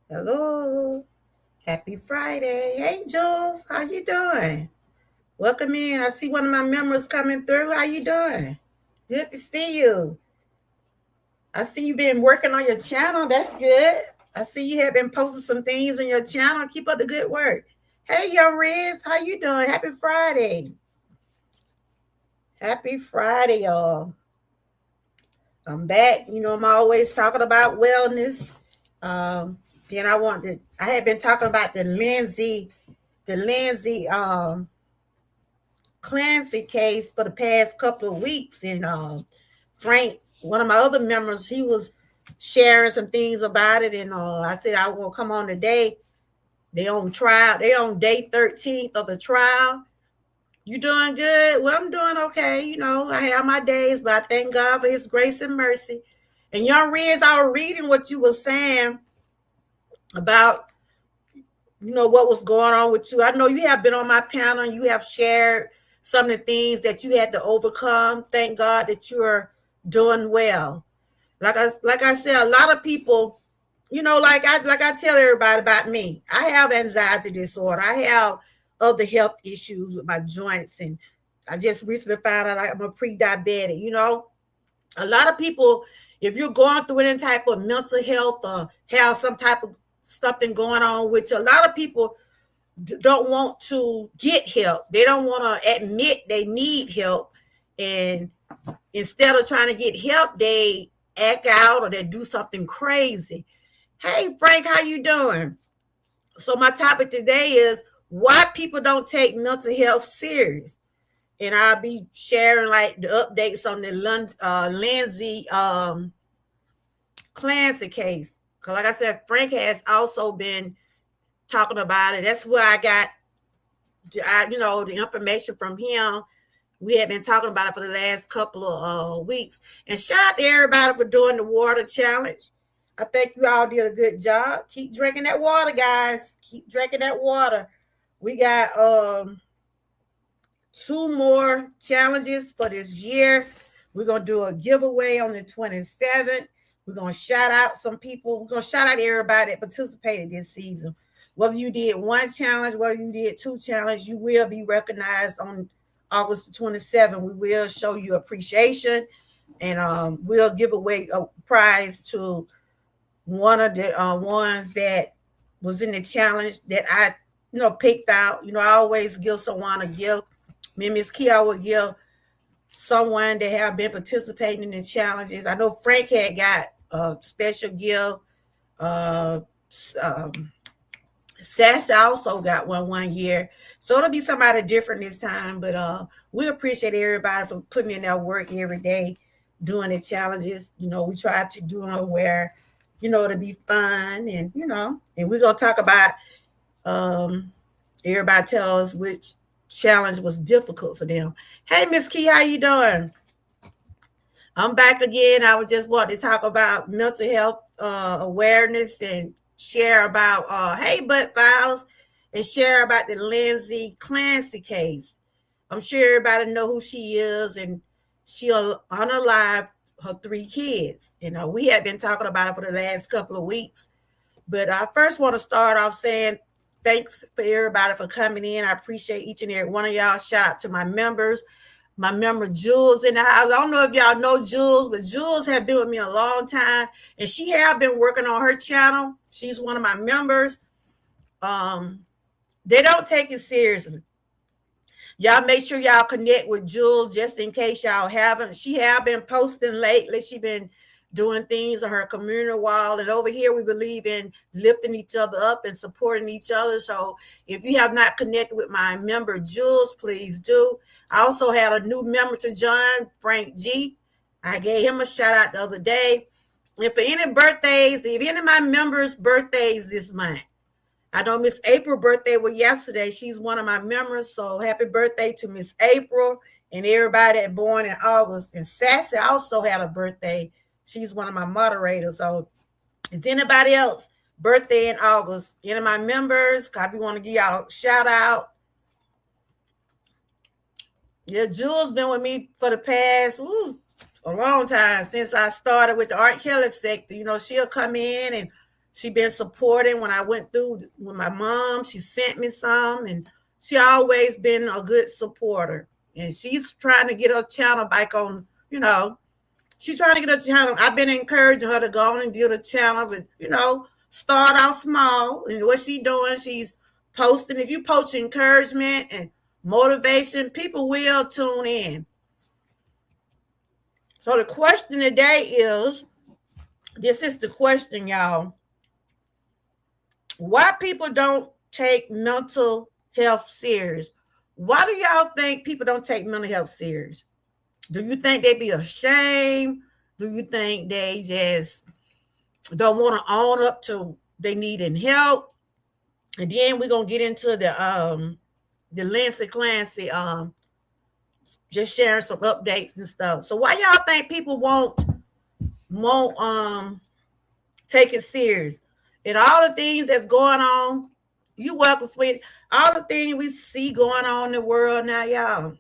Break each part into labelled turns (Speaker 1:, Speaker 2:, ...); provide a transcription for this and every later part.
Speaker 1: Hello. Happy Friday. Hey, Jules. How you doing? Welcome in. I see one of my members coming through. How you doing? Good to see you. I see you been working on your channel. That's good. I see you have been posting some things on your channel. Keep up the good work. Hey, young Riz. How you doing? Happy Friday. Happy Friday, y'all. I'm back. I'm always talking about wellness. Then I had been talking about the Lindsay Clancy case for the past couple of weeks. And Frank, one of my other members, he was sharing some things about it. And I said, I will come on today. They on trial. They on day 13th of the trial. You doing good? Well, I'm doing okay. I have my days, but I thank God for his grace and mercy. And young Riz, I was reading what you were saying about what was going on with you. I know you have been on my panel and you have shared some of the things that you had to overcome. Thank God that you're doing well. Like I said, a lot of people, like I tell everybody about me. I have anxiety disorder. I have other health issues with my joints, and I just recently found out I'm a pre-diabetic. A lot of people, if you're going through any type of mental health or have some type of something going on, which a lot of people don't want to get help. They don't want to admit they need help. And instead of trying to get help, they act out or they do something crazy. Hey, Frank, how you doing? So my topic today is why people don't take mental health serious. And I'll be sharing like the updates on the Lindsay Clancy case. Because like I said, Frank has also been talking about it. That's where I got the information from him. We have been talking about it for the last couple of weeks. And shout out to everybody for doing the water challenge. I think you all did a good job. Keep drinking that water, guys. Keep drinking that water. We got two more challenges for this year. We're going to do a giveaway on the 27th. We're going to shout out some people. We're going to shout out everybody that participated this season. Whether you did one challenge, whether you did two challenges, you will be recognized on August the 27th. We will show you appreciation, and we'll give away a prize to one of the ones that was in the challenge that I picked out. I always give someone a gift. Me and Miss Kia will give someone that have been participating in the challenges. I know Frank had got a special gift. Sassy also got one year. So it'll be somebody different this time. But we appreciate everybody for putting in their work every day, doing the challenges. We try to do them where, to be fun and we're going to talk about everybody tell us which challenge was difficult for them. Hey, Miss Key, how you doing? I'm back again. I would just want to talk about mental health awareness and share about Hey Butt Files and share about the Lindsay Clancy case. I'm sure everybody know who she is, and she'll unalive her three kids. We have been talking about it for the last couple of weeks. But I first want to start off saying thanks for everybody for coming in. I appreciate each and every one of y'all. Shout out to my members. My member Jules in the house. I don't know if y'all know Jules, but Jules has been with me a long time, and she have been working on her channel. She's one of my members. They don't take it seriously. Y'all make sure y'all connect with Jules just in case y'all haven't. She have been posting lately. She been doing things on her community wall. And over here, we believe in lifting each other up and supporting each other. So if you have not connected with my member, Jules, please do. I also had a new member to join, Frank G. I gave him a shout out the other day. And for any birthdays, if any of my members' birthdays this month, I know Miss April's birthday was yesterday. She's one of my members. So happy birthday to Miss April and everybody that born in August. And Sassy also had a birthday. She's one of my moderators. So is anybody else birthday in August? Any of my members? If you want to give y'all a shout out. Yeah, Jules been with me for the past a long time since I started with the Art Kelly sector. She'll come in and She been supporting when I went through with my mom. She sent me some, and she always been a good supporter. And she's trying to get her channel back on, she's trying to get her channel. I've been encouraging her to go on and do the channel, but start out small. And what she doing, she's posting. If you post encouragement and motivation, people will tune in. So the question today is, this is the question, y'all. Why people don't take mental health serious? Why do y'all think people don't take mental health serious? Do you think they be ashamed? Do you think they just don't want to own up to they needing help? And then we're gonna get into the Lindsay Clancy just sharing some updates and stuff. So why y'all think people won't take it serious? And all the things that's going on, you welcome, sweetie. All the things we see going on in the world now, y'all.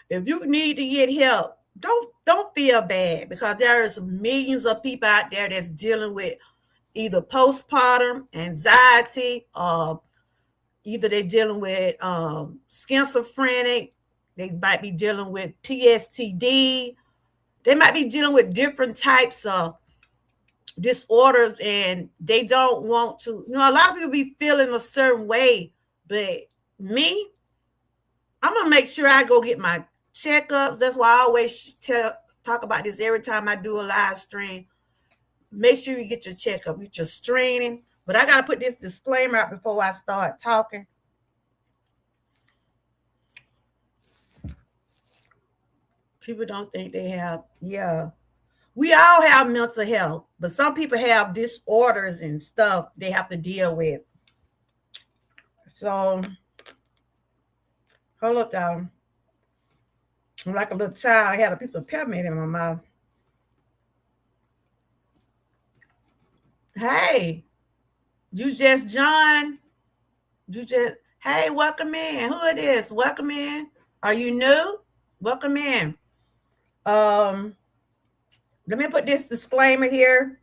Speaker 1: If you need to get help, don't feel bad, because there is millions of people out there that's dealing with either postpartum anxiety, or either they're dealing with schizophrenic, they might be dealing with PSTD, they might be dealing with different types of disorders, and they don't want to, a lot of people be feeling a certain way, but me, I'm gonna make sure I go get my checkups. That's why I always talk about this every time I do a live stream. Make sure you get your checkup, get your screening. But I gotta put this disclaimer out before I start talking. People don't think they have, we all have mental health, but some people have disorders and stuff they have to deal with. So, hold up, y'all. I'm like a little child. I had a piece of peppermint in my mouth. Hey, you just joined. Hey, welcome in. Who it is? Welcome in. Are you new? Welcome in. Let me put this disclaimer here.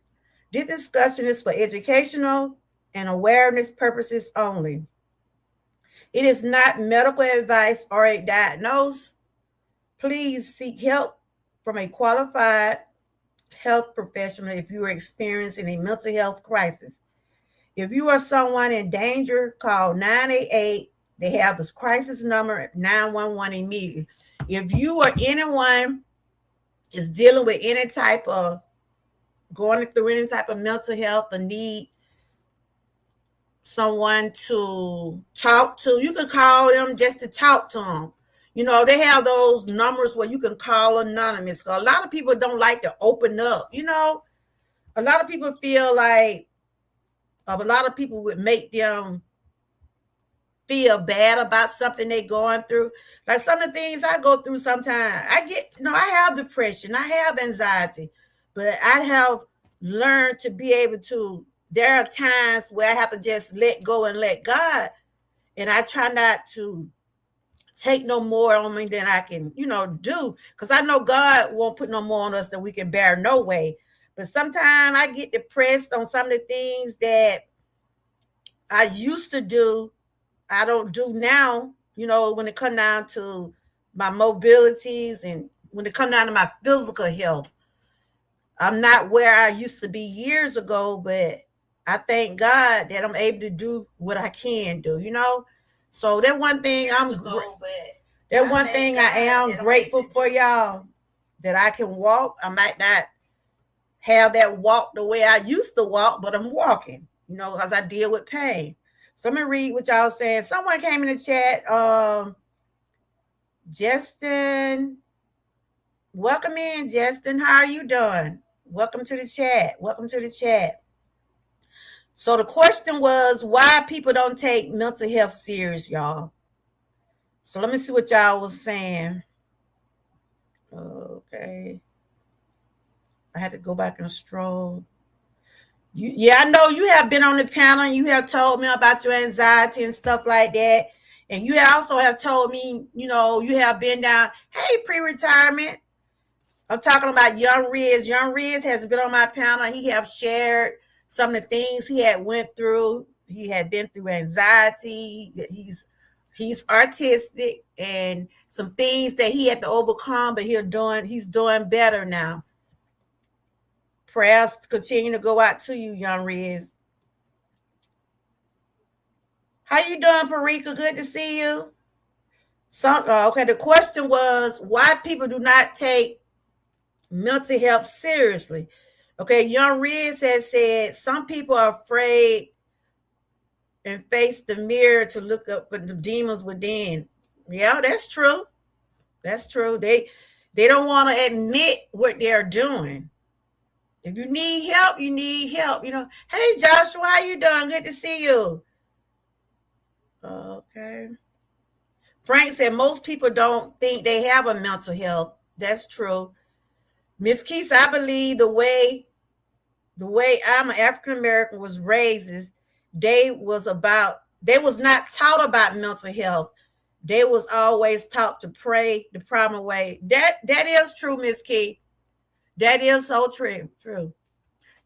Speaker 1: This discussion is for educational and awareness purposes only. It is not medical advice or a diagnosis. Please seek help from a qualified health professional if you are experiencing a mental health crisis. If you are someone in danger, call 988. They have this crisis number, 911 immediately. If you or anyone is dealing with any type of, going through any type of mental health or need someone to talk to, you can call them just to talk to them. They have those numbers where you can call anonymous. A lot of people don't like to open up. A lot of people feel like a lot of people would make them feel bad about something they're going through. Like some of the things I go through sometimes, I have depression, I have anxiety, but I have learned to be able to, there are times where I have to just let go and let God. And I try not to take no more on me than I can, do. Because I know God won't put no more on us than we can bear no way. But sometimes I get depressed on some of the things that I used to do, I don't do now, when it comes down to my mobilities and when it comes down to my physical health. I'm not where I used to be years ago, but I thank God that I'm able to do what I can do, So that one thing I am grateful for, y'all, that I can walk. I might not have that walk the way I used to walk, but I'm walking, because I deal with pain. So let me read what y'all saying. Someone came in the chat. Justin. Welcome in, Justin. How are you doing? Welcome to the chat. So the question was, why people don't take mental health serious, y'all. So let me see what y'all was saying. Okay. I had to go back and stroll. I know you have been on the panel and you have told me about your anxiety and stuff like that. And you also have told me, you have been down, hey, pre-retirement. I'm talking about Young Riz. Young Riz has been on my panel. He have shared some of the things he had went through. He had been through anxiety. He's artistic, and some things that he had to overcome, but he's doing better now. Prayers continue to go out to you, young Riz. How you doing, Parika? Good to see you. Okay, the question was why people do not take mental health seriously. Okay, young Riz has said some people are afraid and face the mirror to look up for the demons within. Yeah, that's true. That's true. They don't want to admit what they're doing. If you need help, you need help. Hey Joshua, how you doing? Good to see you. Okay. Frank said most people don't think they have a mental health. That's true. Miss Keith, I believe the way I'm an African American was raised is they was not taught about mental health. They was always taught to pray the proper way. That is true, Miss Keith. That is so true.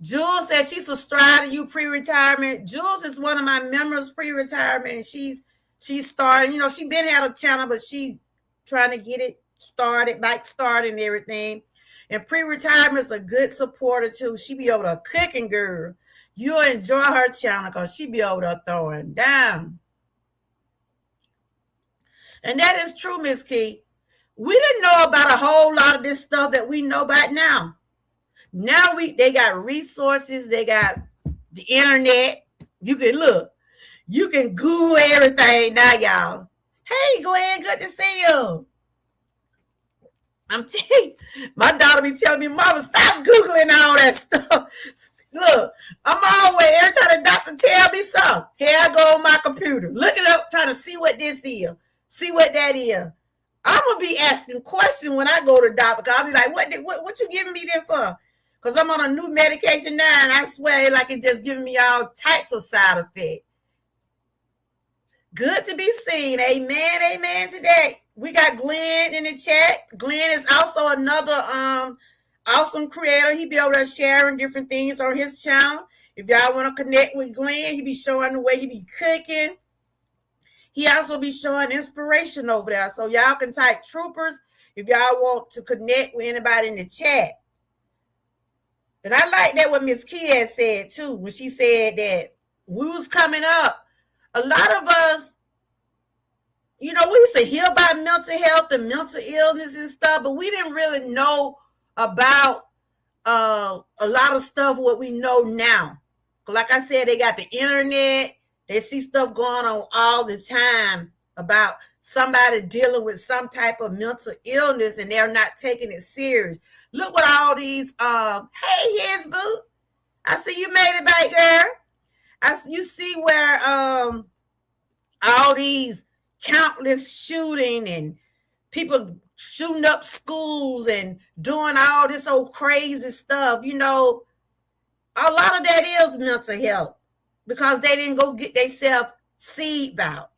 Speaker 1: Jules says she's subscribed to you pre-retirement. Jules is one of my members pre-retirement, and she's starting. She been had a channel, but she trying to get it started, and everything. And pre-retirement is a good supporter too. She be over there cooking, girl. You'll enjoy her channel because she be over there throwing down. And that is true, Miss Key. We didn't know about a whole lot of this stuff that we know about now. Now they got resources. They got the internet. You can Google everything now, y'all. Hey, Glenn, good to see you. I'm telling you, my daughter be telling me, Mama, stop Googling all that stuff. Look, I'm always, every time the doctor tell me something, here I go on my computer, looking up, trying to see what this is, see what that is. I'm going to be asking questions when I go to the doctor. I'll be like, what you giving me this for? Because I'm on a new medication now, and I swear like it's just giving me all types of side effects. Good to be seen. Amen. Amen today. We got Glenn in the chat. Glenn is also another awesome creator. He be over there sharing different things on his channel. If y'all want to connect with Glenn, he be showing the way he be cooking. He also be showing inspiration over there. So y'all can type troopers if y'all want to connect with anybody in the chat. And I like that what Miss Key had said too, when she said that we was coming up. A lot of us, we used to hear about mental health and mental illness and stuff, but we didn't really know about a lot of stuff what we know now. Like I said, they got the internet. They see stuff going on all the time about somebody dealing with some type of mental illness, and they're not taking it serious. Look what all these, hey, here's Boo. I see you made it back, girl. You see where all these countless shooting and people shooting up schools and doing all this old crazy stuff. A lot of that is mental health because they didn't go get themselves seed out.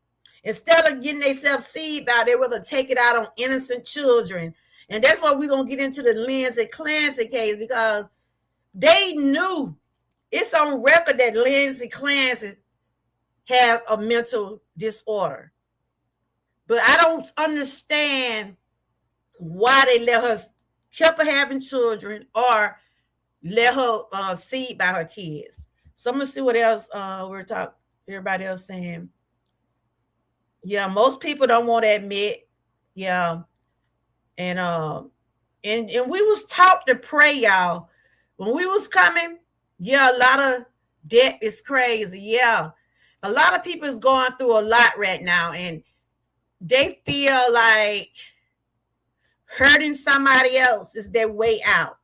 Speaker 1: Instead of getting themselves seed out, they rather take it out on innocent children. And that's why we're going to get into the Lindsay Clancy case, because they knew it's on record that Lindsay Clancy have a mental disorder. But I don't understand why they let her keep her having children or let her seed by her kids. So I'm gonna see what else everybody else saying. Yeah, most people don't want to admit. Yeah. And we was taught to pray, y'all. When we was coming, yeah, a lot of debt is crazy. Yeah. A lot of people is going through a lot right now, and they feel like hurting somebody else is their way out.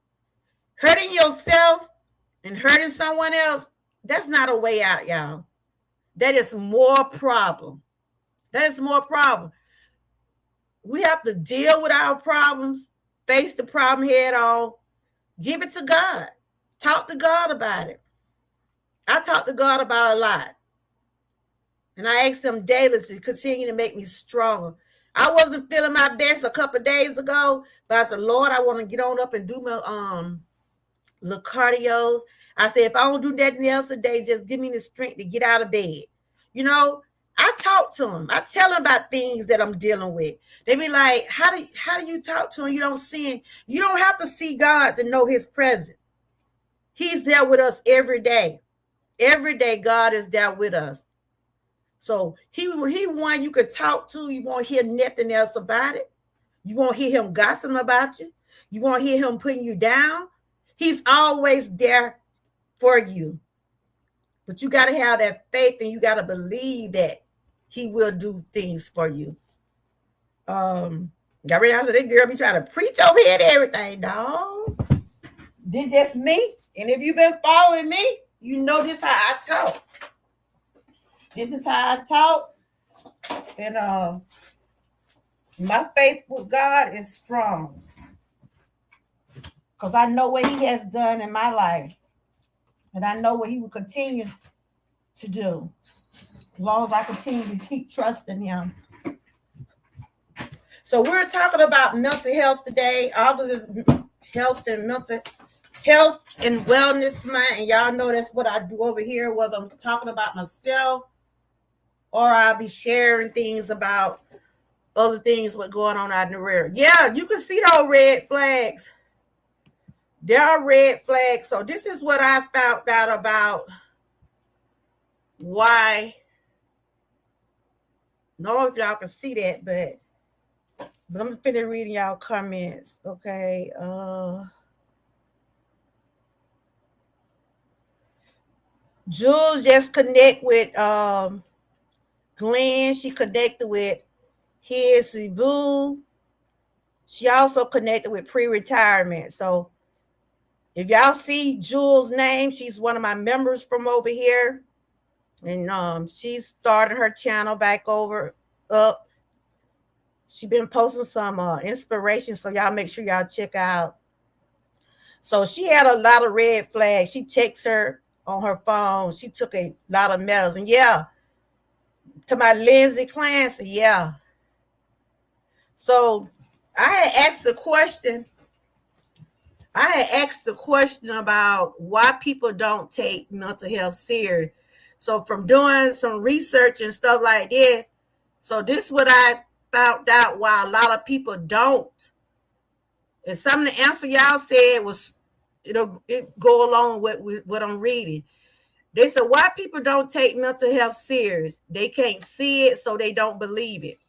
Speaker 1: Hurting yourself and hurting someone else, that's not a way out, y'all. That is more problem. That is more problem. We have to deal with our problems, face the problem head on, give it to God. Talk to God about it. I talk to God about a lot. And I ask him daily to continue to make me stronger. I wasn't feeling my best a couple of days ago, but I said, Lord, I want to get on up and do my little cardios. I said, if I don't do nothing else today, just give me the strength to get out of bed. You know, I talk to them. I tell them about things that I'm dealing with. They be like, how do you talk to them? You don't see him. You don't have to see God to know his presence. He's there with us every day. Every day, God is there with us. So he one you could talk to. You won't hear nothing else about it. You won't hear him gossiping about you. You won't hear him putting you down. He's always there for you. But you got to have that faith, and you got to believe that he will do things for you. Got ready, I said, that girl be trying to preach over here and everything, dog. This just me. And if you've been following me, you know this how I talk. This is how I talk. And my faith with God is strong. Because I know what he has done in my life. And I know what he will continue to do. As long as I continue to keep trusting him. So we're talking about mental health today. August is health and mental health and wellness month. And y'all know that's what I do over here, whether I'm talking about myself or I'll be sharing things about other things what's going on out in the world. Yeah, you can see those red flags. There are red flags. So this is what I found out about why. I don't know if y'all can see that, but I'm finna reading y'all comments. Okay. Jules just connect with Glenn. She connected with his boo. She also connected with pre-retirement. So if y'all see Jules' name, she's one of my members from over here. And she started her channel back up. She been posting some inspiration, so y'all make sure y'all check out. So she had a lot of red flags. She texts her on her phone. She took a lot of medals. And yeah, to my Lindsay, Clancy, yeah. So I had asked the question about why people don't take mental health serious. So from doing some research and stuff like this, so this is what I found out why a lot of people don't. And some of the answer y'all said was, it go along with what I'm reading. They said why people don't take mental health serious. They can't see it, so they don't believe it.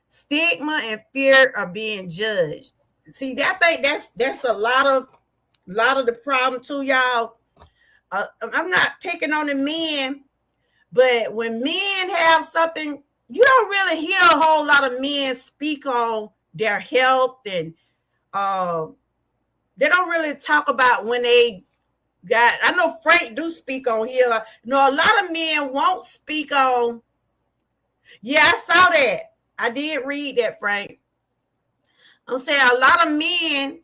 Speaker 1: Stigma and fear of being judged. See, I think that's a lot of the problem too, y'all. I'm not picking on the men, but when men have something, you don't really hear a whole lot of men speak on their health, and they don't really talk about when they got. I know Frank do speak on here. A lot of men won't speak on. Yeah, I saw that. I did read that, Frank. I'm saying a lot of men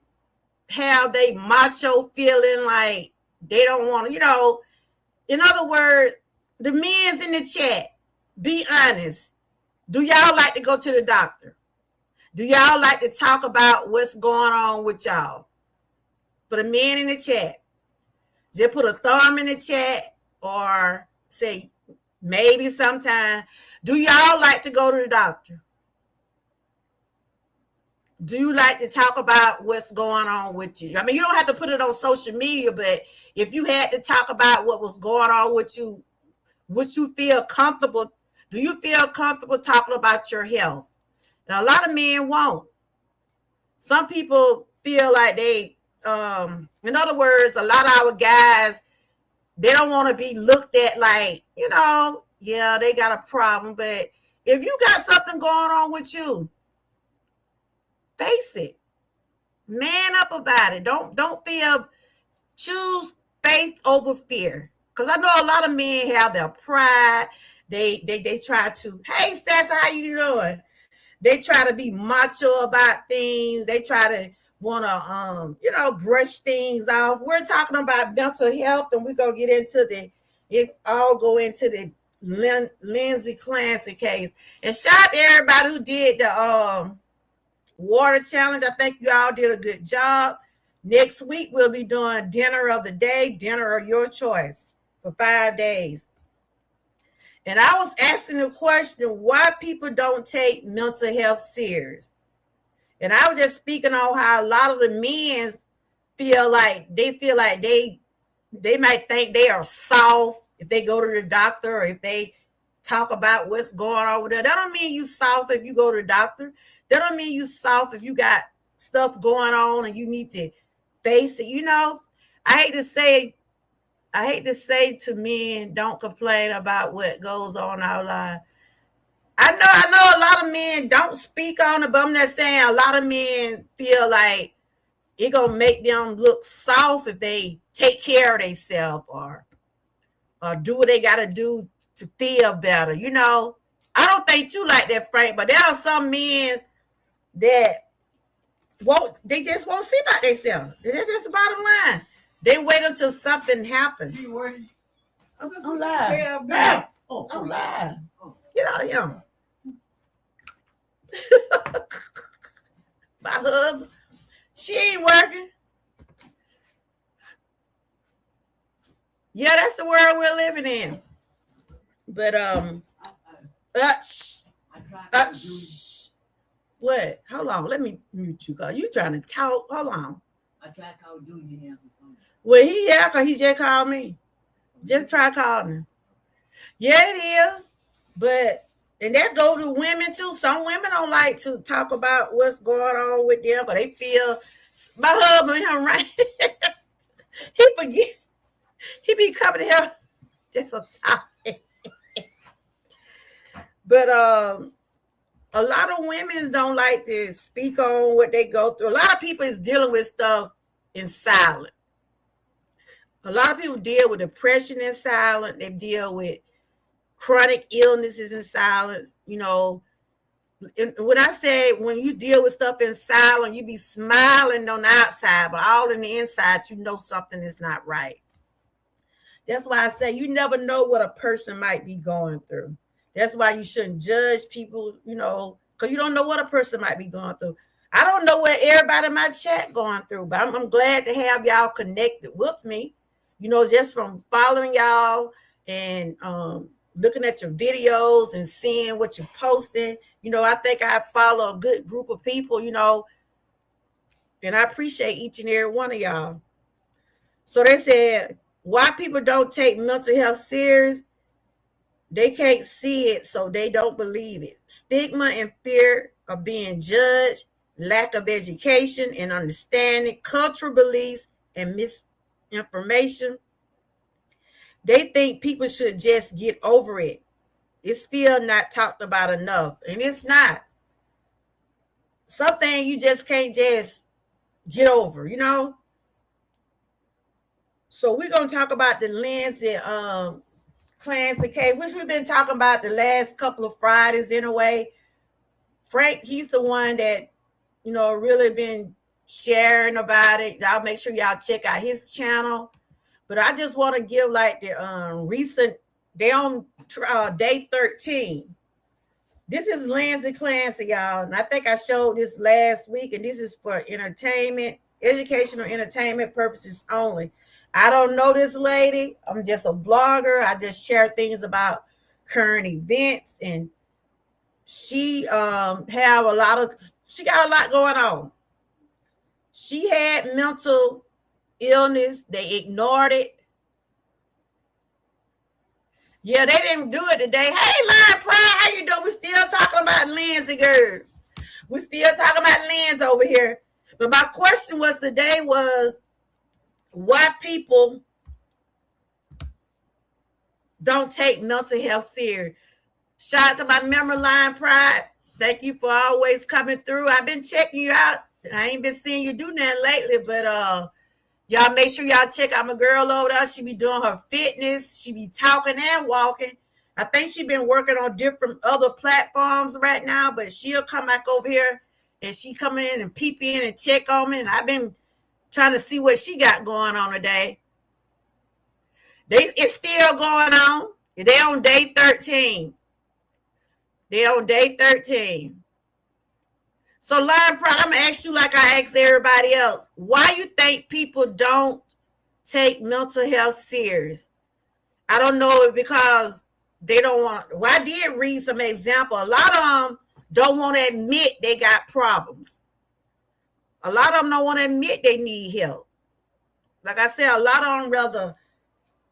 Speaker 1: have they macho feeling like they don't want to, in other words, the men's in the chat, be honest. Do y'all like to go to the doctor? Do y'all like to talk about what's going on with y'all? For the men in the chat, just put a thumb in the chat or say maybe sometime. Do y'all like to go to the doctor? Do you like to talk about what's going on with you? I mean, you don't have to put it on social media, but if you had to talk about what was going on with you, would you feel comfortable? Do you feel comfortable talking about your health? Now, a lot of men won't. Some people feel like they, in other words, a lot of our guys, they don't want to be looked at like, yeah, they got a problem. But if you got something going on with you, face it. Man up about it. Don't feel. Choose faith over fear. Because I know a lot of men have their pride. They try to, hey, Sassy, how you doing? They try to be macho about things. They try to want to, brush things off. We're talking about mental health, and we're going to get into the Lindsay Clancy case. And shout out to everybody who did the water challenge. I think you all did a good job. Next week, we'll be doing dinner of the day, dinner of your choice for 5 days. And I was asking the question why people don't take mental health serious. And I was just speaking on how a lot of the men feel like they might think they are soft if they go to the doctor or if they talk about what's going on with them. That don't mean you soft if you go to the doctor. That don't mean you soft if you got stuff going on and you need to face it. You know, I hate to say to men, don't complain about what goes on in our life. I know a lot of men don't speak on it, but I'm not saying a lot of men feel like it gonna make them look soft if they take care of themselves or do what they gotta do to feel better. You know, I don't think you like that, Frank, but there are some men that they just won't see about themselves. That's just the bottom line. They wait until something happens. I'm live. I'm live. Get out of here. My hub, she ain't working. Yeah, that's the world we're living in. But what? Hold on, let me mute you, cause you trying to talk. Hold on. I tried to call Dude. Well, cause he just called me. Just try calling him. Yeah, it is. But and that go to women too. Some women don't like to talk about what's going on with them, but they feel my husband, him right. He forget. He be coming here just a topic. But a lot of women don't like to speak on what they go through. A lot of people is dealing with stuff in silence. A lot of people deal with depression in silence. They deal with chronic illnesses in silence. You know, and when I say when you deal with stuff in silence, you be smiling on the outside, but all in the inside, you know something is not right. That's why I say you never know what a person might be going through. That's why you shouldn't judge people, you know, because you don't know what a person might be going through. I don't know what everybody in my chat going through, but I'm glad to have y'all connected with me, you know, just from following y'all and looking at your videos and seeing what you're posting. You know, I think I follow a good group of people, you know, and I appreciate each and every one of y'all. So they said, why people don't take mental health serious? They can't see it, so they don't believe it. Stigma and fear of being judged, lack of education and understanding, cultural beliefs, and misinformation. They think people should just get over it. It's still not talked about enough, and it's not. Something you just can't just get over, you know? So we're going to talk about the Lindsay Clancy case, which we've been talking about the last couple of Fridays in a way. Frank, he's the one that, you know, really been sharing about it. Y'all make sure y'all check out his channel. But I just want to give like the recent, they on day 13. This is Lindsay Clancy, y'all. And I think I showed this last week, and this is for entertainment, educational entertainment purposes only. I don't know this lady. I'm just a blogger. I just share things about current events, and she got a lot going on. She had mental illness. They ignored it. Yeah, they didn't do it today. Hey, Lauren Pride, how you doing? We still talking about Lindsay, girl. We still talking about Lindsay over here. But my question was today was why people don't take mental health serious. Shout out to my memory line, Pride. Thank you for always coming through. I've been checking you out. I ain't been seeing you do nothing lately, but y'all make sure y'all check out my girl over there. She be doing her fitness. She be talking and walking. I think she been working on different other platforms right now, but she'll come back over here and she come in and peep in and check on me. And I've been trying to see what she got going on today. It's still going on. They on day 13. They on day 13. So, Lion Pride, I'm gonna ask you like I asked everybody else. Why you think people don't take mental health serious? I don't know if because they don't want. Well, I did read some example. A lot of them don't want to admit they got problems. A lot of them don't want to admit they need help. Like I said, a lot of them rather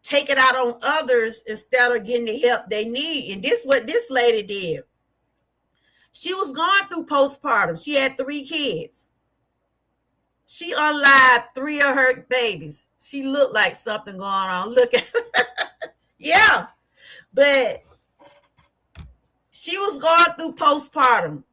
Speaker 1: take it out on others instead of getting the help they need. And this is what this lady did. She was going through postpartum. She had 3 kids. She unlived 3 of her babies. She looked like something going on. Look at yeah. But she was going through postpartum.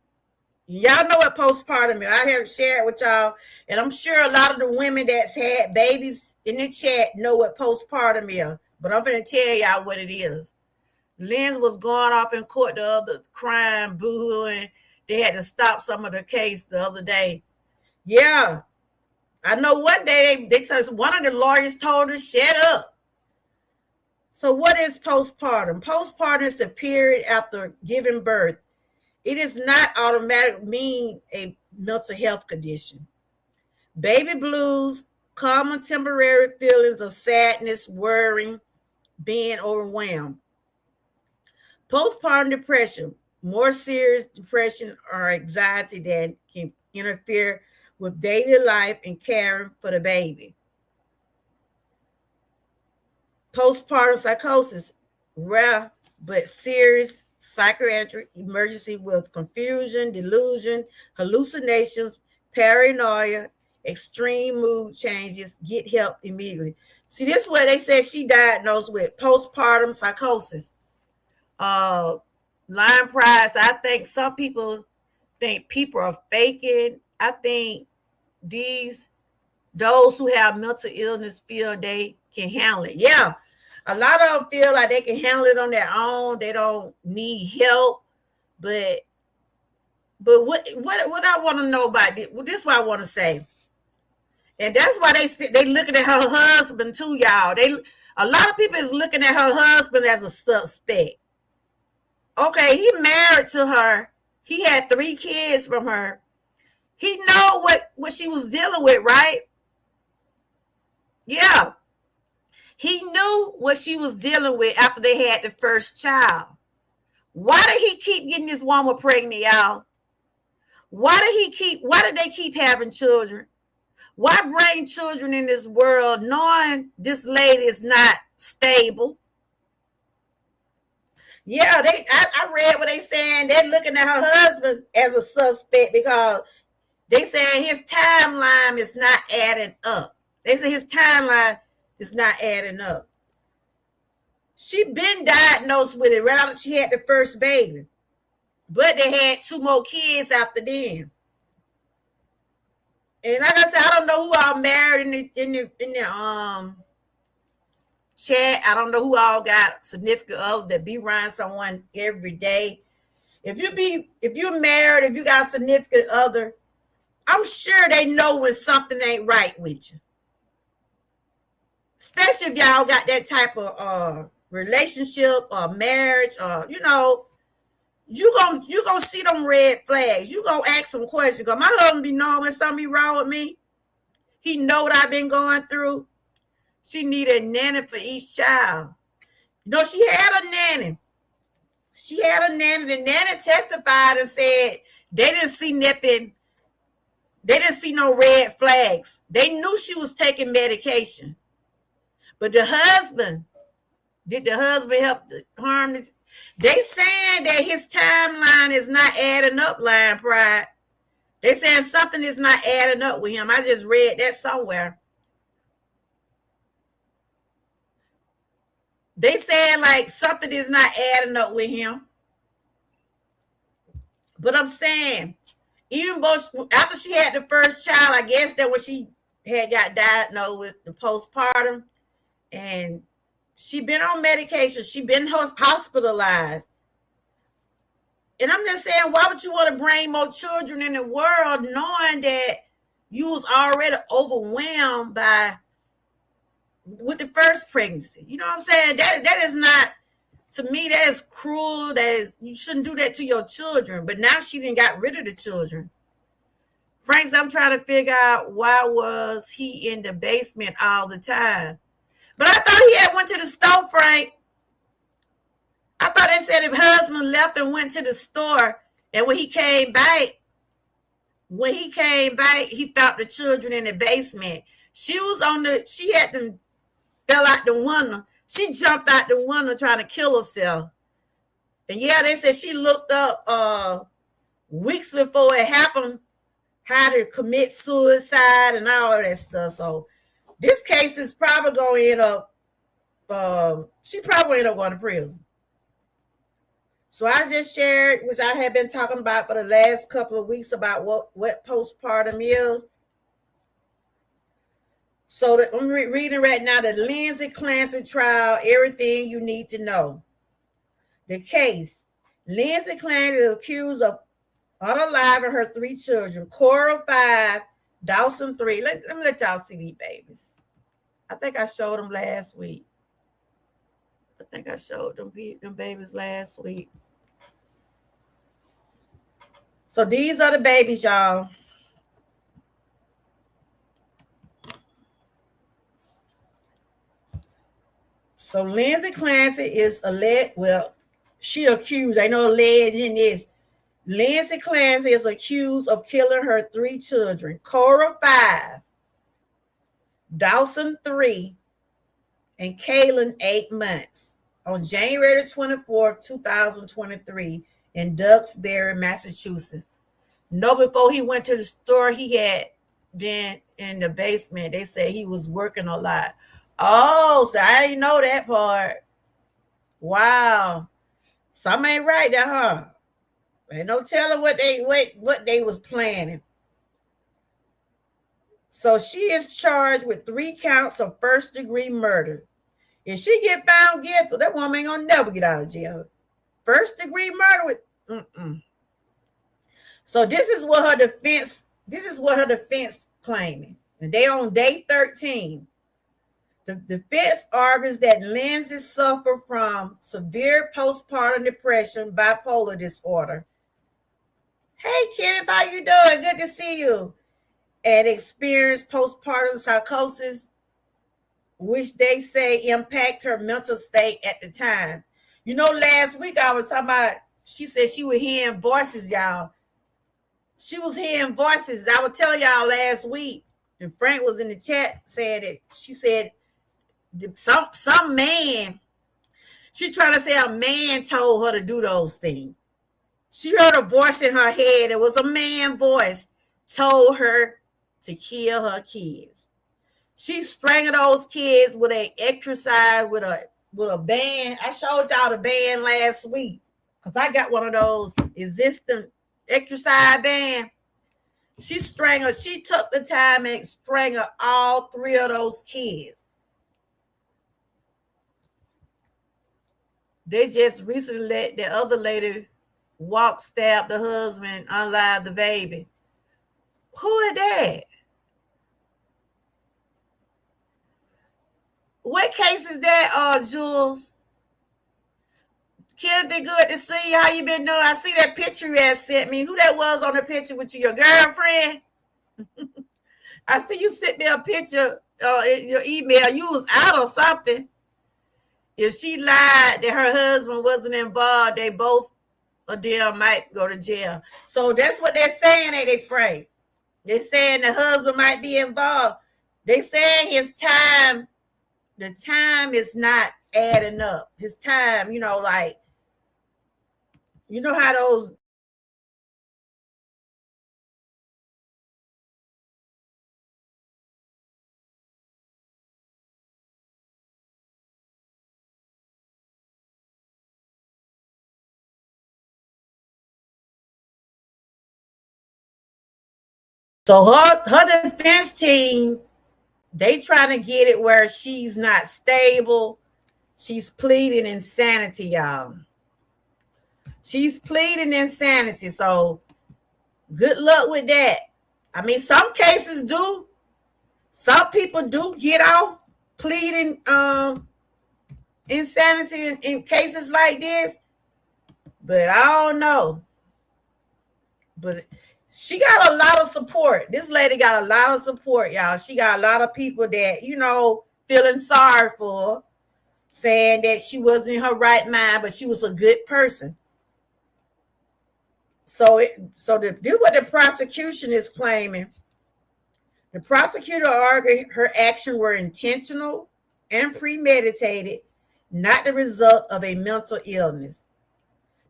Speaker 1: Y'all know what postpartum is. I have shared with y'all, and I'm sure a lot of the women that's had babies in the chat know what postpartum is. But I'm going to tell y'all what it is. Lindsay was going off in court the other crying, boo-hooing. They had to stop some of the case the other day. Yeah. I know one day one of the lawyers told her, shut up. So what is postpartum? Postpartum is the period after giving birth. It is not automatic mean a mental health condition. Baby blues, common temporary feelings of sadness, worrying, being overwhelmed. Postpartum depression, more serious depression or anxiety that can interfere with daily life and caring for the baby. Postpartum psychosis, rare but serious psychiatric emergency with confusion, delusion, hallucinations, paranoia, extreme mood changes. Get help immediately. See, this is what they said she diagnosed with postpartum psychosis. Lion Prize, I think some people think people are faking. I think those who have mental illness feel they can handle it. Yeah. A lot of them feel like they can handle it on their own. They don't need help. But what I want to know about this, well, this is what I want to say. And that's why they looking at her husband too, y'all. A lot of people is looking at her husband as a suspect. Okay, he married to her. He had 3 kids from her. He know what she was dealing with, right? Yeah. He knew what she was dealing with after they had the first child. Why did he keep getting this woman pregnant, y'all? Why did they keep having children? Why bring children in this world knowing this lady is not stable? Yeah, I read what they saying. They're looking at her husband as a suspect because they saying his timeline is not adding up. They say his timeline is not adding up. She been diagnosed with it right after she had the first baby. But they had 2 more kids after them. And like I said, I don't know who all married in the chat. I don't know who all got significant other that be around someone every day. If you're married, if you got a significant other, I'm sure they know when something ain't right with you. Especially if y'all got that type of relationship or marriage, or you gonna see them red flags. You gonna ask some questions. Because my husband be knowing when something be wrong with me. He know what I've been going through. She needed a nanny for each child. She had a nanny. The nanny testified and said they didn't see nothing. They didn't see no red flags. They knew she was taking medication. But did the husband help to harm this? They saying that his timeline is not adding up, Lion Pride. They saying something is not adding up with him. I just read that somewhere. They saying like something is not adding up with him. But I'm saying, even after she had the first child, I guess that when she had got diagnosed with the postpartum, and she been on medication, she been hospitalized. And I'm just saying, why would you want to bring more children in the world knowing that you was already overwhelmed with the first pregnancy? You know what I'm saying? That is not, to me, that is cruel. You shouldn't do that to your children. But now she done got rid of the children. Frank's, I'm trying to figure out why was he in the basement all the time. But I thought he had went to the store, Frank. I thought they said if husband left and went to the store, and when he came back, he found the children in the basement. She had them fell out the window. She jumped out the window trying to kill herself. And yeah, they said she looked up weeks before it happened how to commit suicide and all of that stuff. So this case is probably going to end up, she probably end up going to prison. So I just shared, which I have been talking about for the last couple of weeks, about what postpartum is. So I'm reading right now the Lindsay Clancy trial, everything you need to know. The case, Lindsay Clancy is accused of unaliving her 3 children, Cora 5, Dawson 3. Let me let y'all see these babies. I think I showed them last week. I think I showed them babies last week. So these are the babies, y'all. So Lindsay Clancy is alleged, well, she accused, I know alleged in this. Lindsay Clancy is accused of killing her 3 children, Cora 5, Dawson 3, and Kaylin 8 months, on January 24th, 2023, in Duxbury, Massachusetts. No, before he went to the store, he had been in the basement. They said he was working a lot. Oh, so I didn't know that part. Wow. Something ain't right there, huh? Ain't no telling what they was planning. So she is charged with 3 counts of first-degree murder. If she get found guilty, that woman ain't gonna never get out of jail. First-degree murder with So this is what her defense claiming. And they on day 13. The defense argues that Lindsay suffered from severe postpartum depression, bipolar disorder. Hey, Kenneth, how you doing? Good to see you. And experienced postpartum psychosis, which they say impact her mental state at the time. You know, last week I was talking about, she said she was hearing voices, y'all. She was hearing voices. I was telling y'all last week, and Frank was in the chat saying that she said some man, she trying to say a man told her to do those things. She heard a voice in her head. It was a man voice told her to kill her kids. She strangled those kids with a exercise with a band. I showed y'all the band last week because I got one of those existing exercise band. She took the time and strangled all 3 of those kids. They just recently let the other lady stab the husband, unalive the baby. Who is that? What case is that, Jules? Kennedy, good to see you. How you been doing? I see that picture you had sent me. Who that was on the picture with you? Your girlfriend? I see you sent me a picture in your email. You was out or something. If she lied that her husband wasn't involved, they both of them might go to jail. So that's what they're saying, ain't they, Frank? They're saying the husband might be involved. They saying the time is not adding up. His time, like, you know how those. So her defense team, they trying to get it where she's not stable. She's pleading insanity, y'all. She's pleading insanity. So good luck with that. I mean, some cases do. Some people do get off pleading insanity in cases like this. But I don't know. But She got a lot of support. This lady got a lot of support, y'all. She got a lot of people that, feeling sorry for her, saying that she wasn't in her right mind, but she was a good person. So to do what the prosecution is claiming, the prosecutor argued her actions were intentional and premeditated, not the result of a mental illness.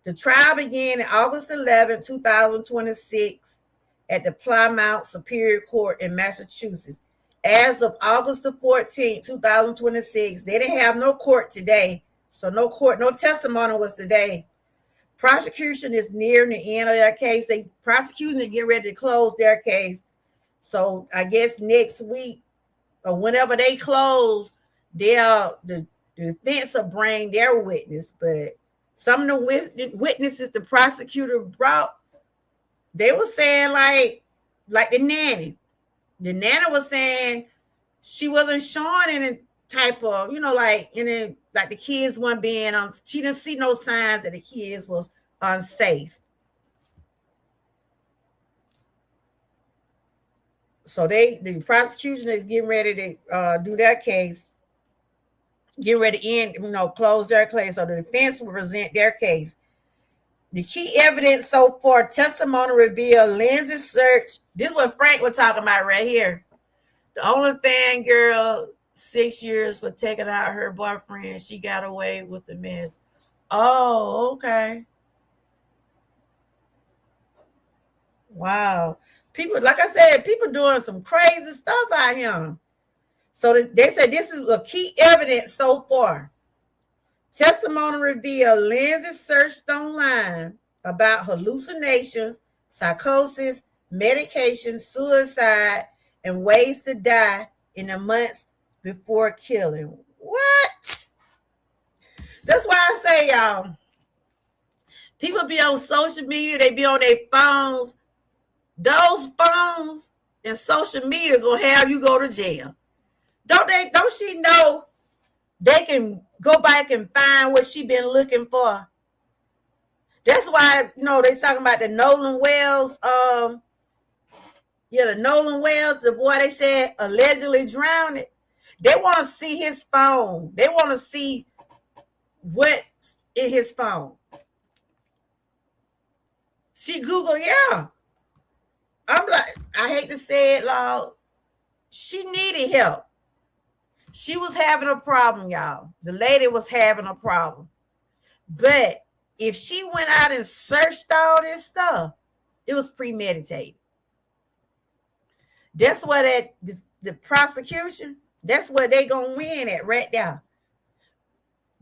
Speaker 1: The trial began on August 11, 2026 at the Plymouth Superior Court in Massachusetts. As of August the 14th, 2026, they didn't have no court today. So no testimony was today. Prosecution is nearing the end of their case. Prosecution is getting ready to close their case. So I guess next week or whenever they close, the defense will bring their witness. But some of the witnesses the prosecutor brought, they were saying like the nanny. The nanny was saying she wasn't showing any type of, like the kids weren't being on. She didn't see no signs that the kids was unsafe. So the prosecution is getting ready to do their case, getting ready to end, close their case. So the defense will present their case. The key evidence so far, testimony revealed Lindsay's search. This is what Frank was talking about right here. The OnlyFans girl, 6 years for taking out her boyfriend. She got away with the mess. Oh, okay. Wow. People, like I said, people doing some crazy stuff out here. So they said this is a key evidence so far. Testimony revealed Lindsay searched online about hallucinations, psychosis, medication, suicide, and ways to die in the months before killing. What? That's why I say, y'all, people be on social media, they be on their phones. Those phones and social media gonna have you go to jail. Don't she know they can go back and find what she been looking for? That's why, they talking about the Nolan Wells, the Nolan Wells, the boy they said allegedly drowned. They want to see his phone. They want to see what's in his phone. She Googled, yeah. I'm like, I hate to say it, loud. She needed help. She was having a problem, y'all. The lady was having a problem. But if she went out and searched all this stuff, it was premeditated. That's what the prosecution, that's where they gonna win at right now.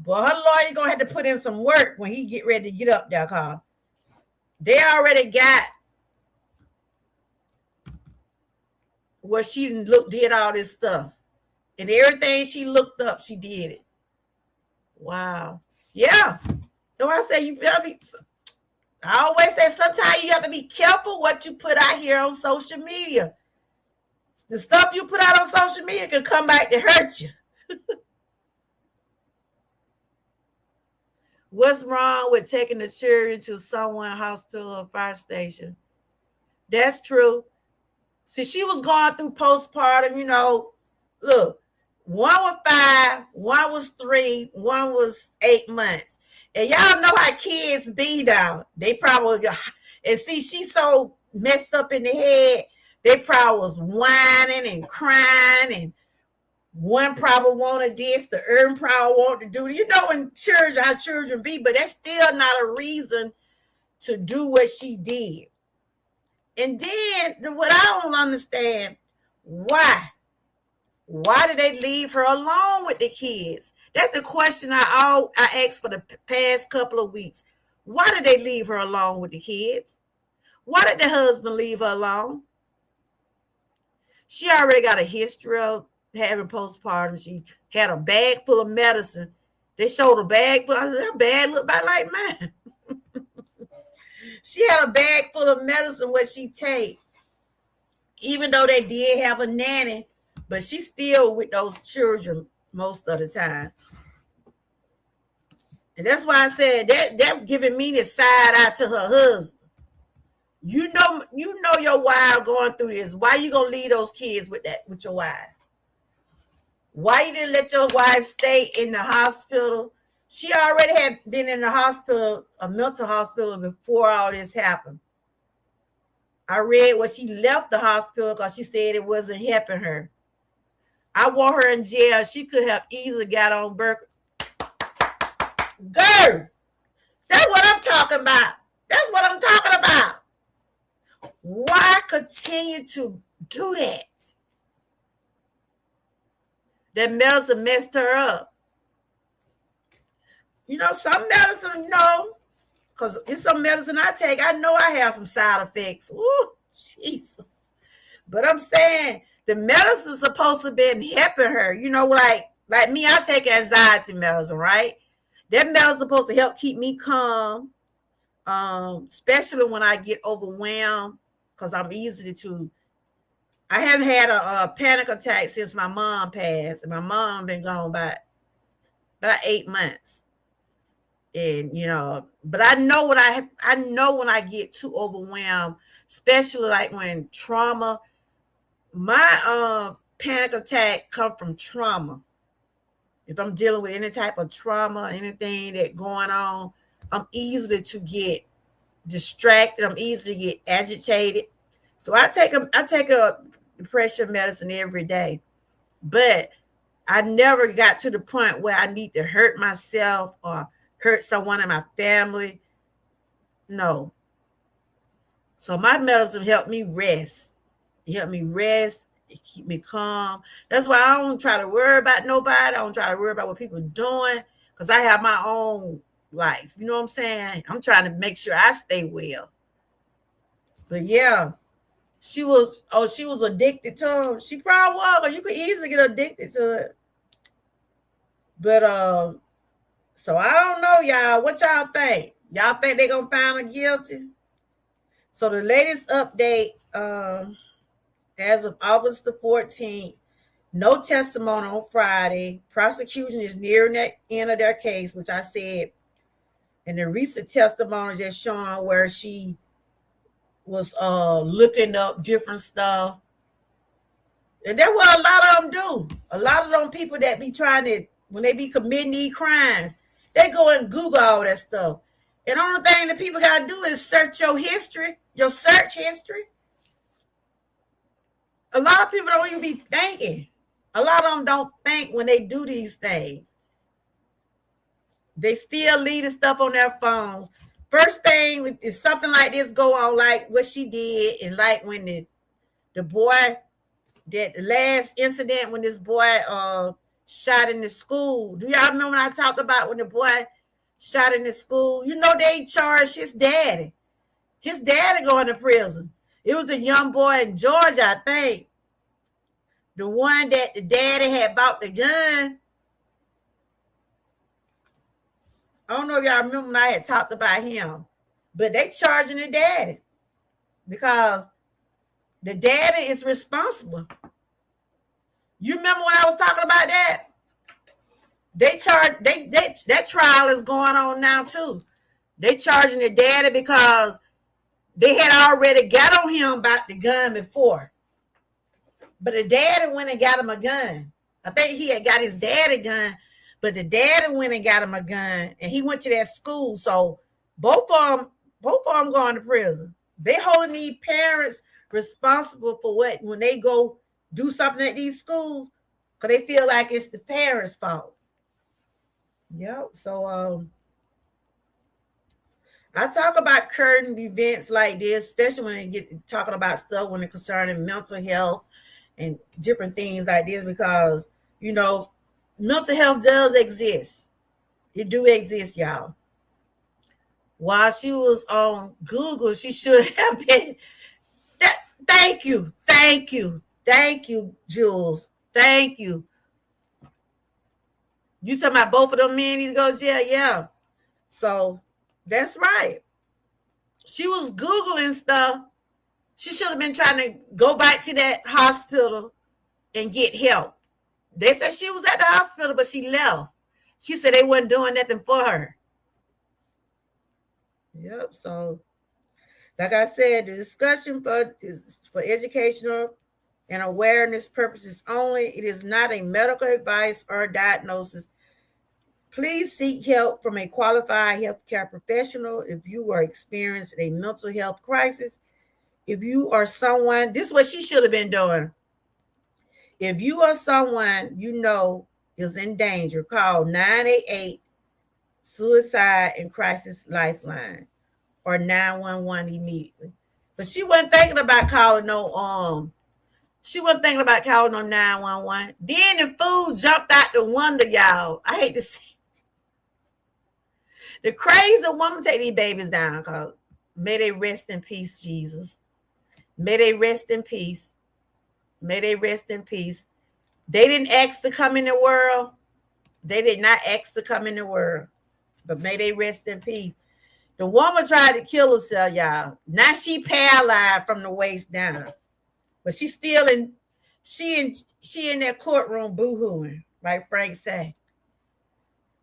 Speaker 1: But her lawyer gonna have to put in some work when he get ready to get up there, cause they already got where she did all this stuff. And everything she looked up, she did it. Wow. Yeah. So I say I always say sometimes you have to be careful what you put out here on social media. The stuff you put out on social media can come back to hurt you. What's wrong with taking the children to someone hospital or fire station? That's true. See, she was going through postpartum, look, one was 5, one was 3, one was 8 months. And y'all know how kids be now. They probably, and see, she's so messed up in the head, they probably was whining and crying, and one probably wanted this, the other probably wanted to do it. When how children be, but that's still not a reason to do what she did. And then what I don't understand, why did they leave her alone with the kids? That's the question I asked for the past couple of weeks. Why did they leave her alone with the kids? Why did the husband leave her alone? She already got a history of having postpartum. She had a bag full of medicine. They showed a bag full. That bag looked about like mine. She had a bag full of medicine what she take. Even though they did have a nanny, but she's still with those children most of the time. And that's why I said that giving me the side out to her husband. You know your wife going through this. Why you gonna leave those kids with your wife? Why you didn't let your wife stay in the hospital? She already had been in the hospital, a mental hospital, before all this happened. I read where she left the hospital because she said it wasn't helping her. I want her in jail. She could have easily got on Berkeley. Girl, that's what I'm talking about. That's what I'm talking about. Why continue to do that? That medicine messed her up. You know, some medicine, because it's some medicine I take. I know I have some side effects. Ooh, Jesus. But I'm saying the medicine's supposed to be helping her. You know, like me, I take anxiety medicine, right? That medicine's supposed to help keep me calm, especially when I get overwhelmed, because I'm easy to. I haven't had a panic attack since my mom passed, and my mom been gone about 8 months. And but I know when I get too overwhelmed, especially like when trauma. My panic attack come from trauma. If I'm dealing with any type of trauma, anything that going on, I'm easily to get distracted. I'm easily to get agitated. So I take a depression medicine every day, but I never got to the point where I need to hurt myself or hurt someone in my family. No. So my medicine helped me rest. It helped me rest. It keep me calm. That's why I don't try to worry about nobody. I don't try to worry about what people are doing, because I have my own life. You know what I'm saying? I'm trying to make sure I stay well. But yeah, she was addicted to him. She probably was, or you could easily get addicted to it. But so I don't know, y'all. What y'all think? Y'all think they're gonna find her guilty? So the latest update, as of August the 14th, no testimony on Friday. Prosecution is nearing the end of their case, which I said. And the recent testimony just showing where she was looking up different stuff. And that's what a lot of them do. A lot of them people that be trying to, when they be committing these crimes, they go and Google all that stuff. And the only thing that people got to do is search your history, your search history. A lot of people don't even be thinking. A lot of them don't think when they do these things. They still leave the stuff on their phones. First thing is something like this go on, like what she did, and like when the boy, that the last incident when this boy shot in the school. Do y'all remember when I talked about when the boy shot in the school? You know, they charged his daddy. His daddy going to prison. It was the young boy in Georgia, I think. The one that the daddy had bought the gun. I don't know if y'all remember when I had talked about him. But they charging the daddy because the daddy is responsible. You remember when I was talking about that? That trial is going on now too. They charging the daddy because they had already got on him about the gun before. But the daddy went and got him a gun. I think he had got his daddy gun, but the daddy went and got him a gun, and he went to that school. So both of them going to prison. They holding these parents responsible for what when they go do something at these schools, because they feel like it's the parents' fault. Yep. So I talk about current events like this, especially when they get talking about stuff when it concerning mental health and different things like this, because mental health does exist. It do exist, y'all. While she was on Google, she should have been. Thank you, Jules. Thank you. You talking about both of them men need to go to jail? Yeah. So that's right. She was Googling stuff. She should have been trying to go back to that hospital and get help. They said she was at the hospital, but she left. She said they wasn't doing nothing for her. Yep. So Like I said, the discussion is for educational and awareness purposes only. It is not a medical advice or diagnosis. Please seek help from a qualified healthcare professional if you are experiencing a mental health crisis. If you are someone, this is what she should have been doing. If you are someone you know is in danger, call 988 Suicide and Crisis Lifeline or 911 immediately. But she wasn't thinking about calling she wasn't thinking about calling on 911. Then the food jumped out the window, y'all. I hate to see the crazy woman take these babies down, cause may they rest in peace, Jesus. May they rest in peace. May they rest in peace. They didn't ask to come in the world. They did not ask to come in the world. But may they rest in peace. The woman tried to kill herself, y'all. Now she paralyzed from the waist down. But she's still she in that courtroom boo-hooing, like Frank said.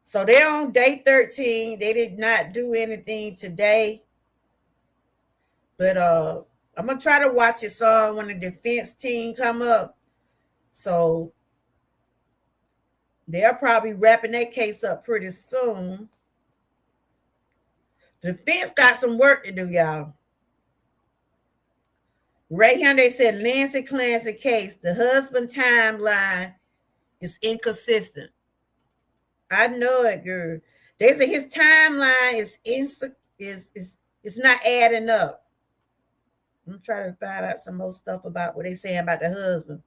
Speaker 1: So they're on day 13. They did not do anything today. But I'm gonna try to watch it so when the defense team come up. So they're probably wrapping that case up pretty soon. The defense got some work to do, y'all. Right here, they said Lindsay Clancy case, the husband timeline is inconsistent. I know it, girl. They say his timeline is not adding up. I'm trying to find out some more stuff about what they saying about the husband.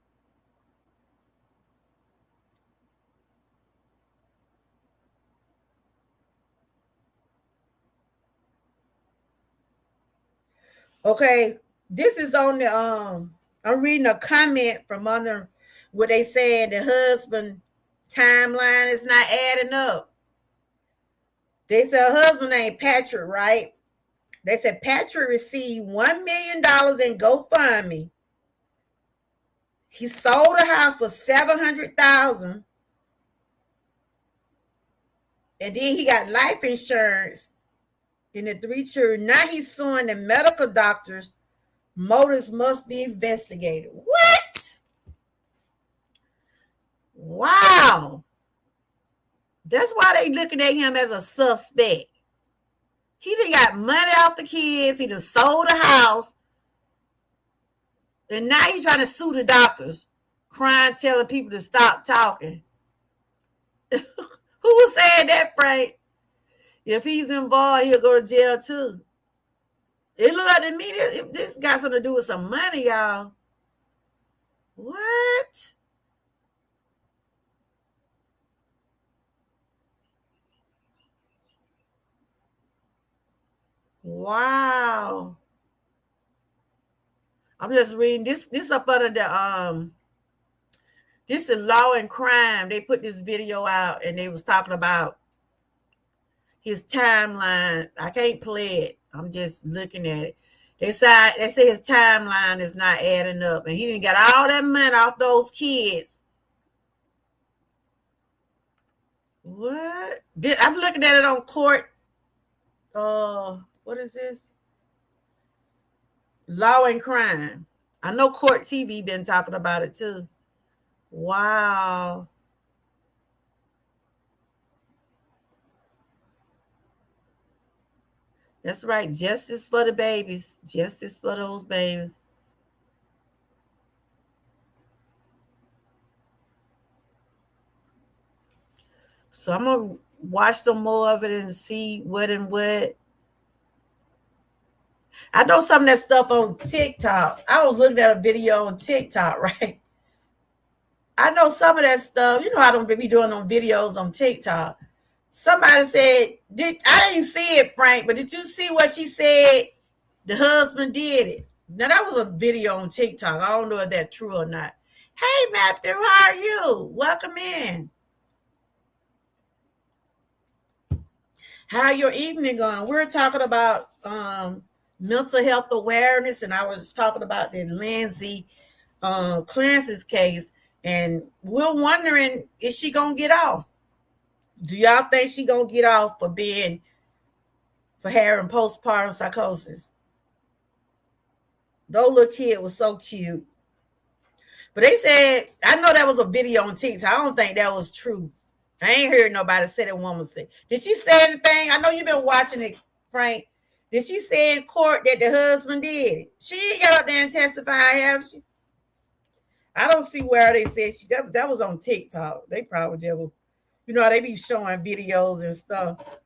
Speaker 1: Okay, this is on the I'm reading a comment from under what they saying the husband timeline is not adding up. They said her husband named Patrick, right? They said Patrick received $1 million in GoFundMe. He sold a house for $700,000, and then he got life insurance in the 3 children. Now he's suing the medical doctors. Motives must be investigated. What? Wow. That's why they looking at him as a suspect. He done got money off the kids. He done sold a house. And now he's trying to sue the doctors, crying, telling people to stop talking. Who was saying that, Frank? If he's involved, he'll go to jail too. It look like to me this got something to do with some money, y'all. What? Wow. I'm just reading this up under the this is Law and Crime. They put this video out and they was talking about his timeline. I can't play it. I'm just looking at it. They say his timeline is not adding up, and he didn't get all that money off those kids. What? I'm looking at it on court. What is this? Law and Crime. I know Court TV been talking about it too. Wow. That's right. Justice for the babies. Justice for those babies. So I'm going to watch some more of it and see what and what. I know some of that stuff on TikTok. I was looking at a video on TikTok, right? I know some of that stuff. You know how they be doing on videos on TikTok. Somebody said, I didn't see it, Frank, but did you see what she said? The husband did it. Now, that was a video on TikTok. I don't know if that's true or not. Hey, Matthew, how are you? Welcome in. How your evening going? We're talking about mental health awareness, and I was talking about the Lindsay Clancy's case, and we're wondering, is she gonna get off? Do y'all think she gonna get off for having postpartum psychosis? Those little kid was so cute. But they said, I know that was a video on TikTok. I don't think that was true. I ain't heard nobody say that woman say. Did she say anything? I know you've been watching it, Frank. Did she say in court that the husband did it? She ain't got up there and testify, have she? I don't see where they said that was on TikTok. They probably just, they be showing videos and stuff.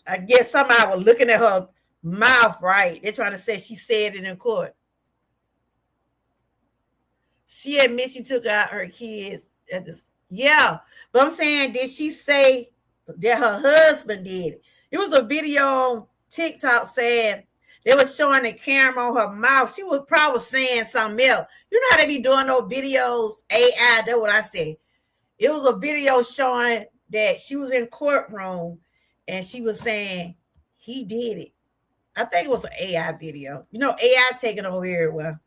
Speaker 1: I guess somehow was looking at her mouth, right? They're trying to say she said it in court. She admits she took out her kids at this. Yeah, but I'm saying, did she say that her husband did it? It was a video on TikTok saying they were showing the camera on her mouth. She was probably saying something else. You know how they be doing those videos? AI, that's what I said. It was a video showing that she was in courtroom and she was saying he did it. I think it was an AI video. AI taking over very well.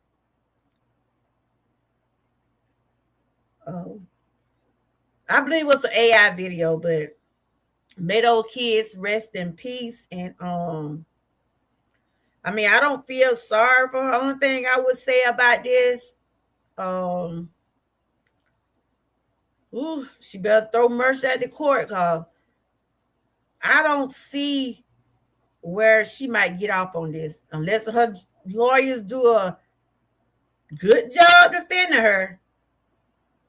Speaker 1: I believe it was an AI video, but may those kids rest in peace. And I don't feel sorry for her. Only thing I would say about this, she better throw mercy at the court, cause I don't see where she might get off on this unless her lawyers do a good job defending her.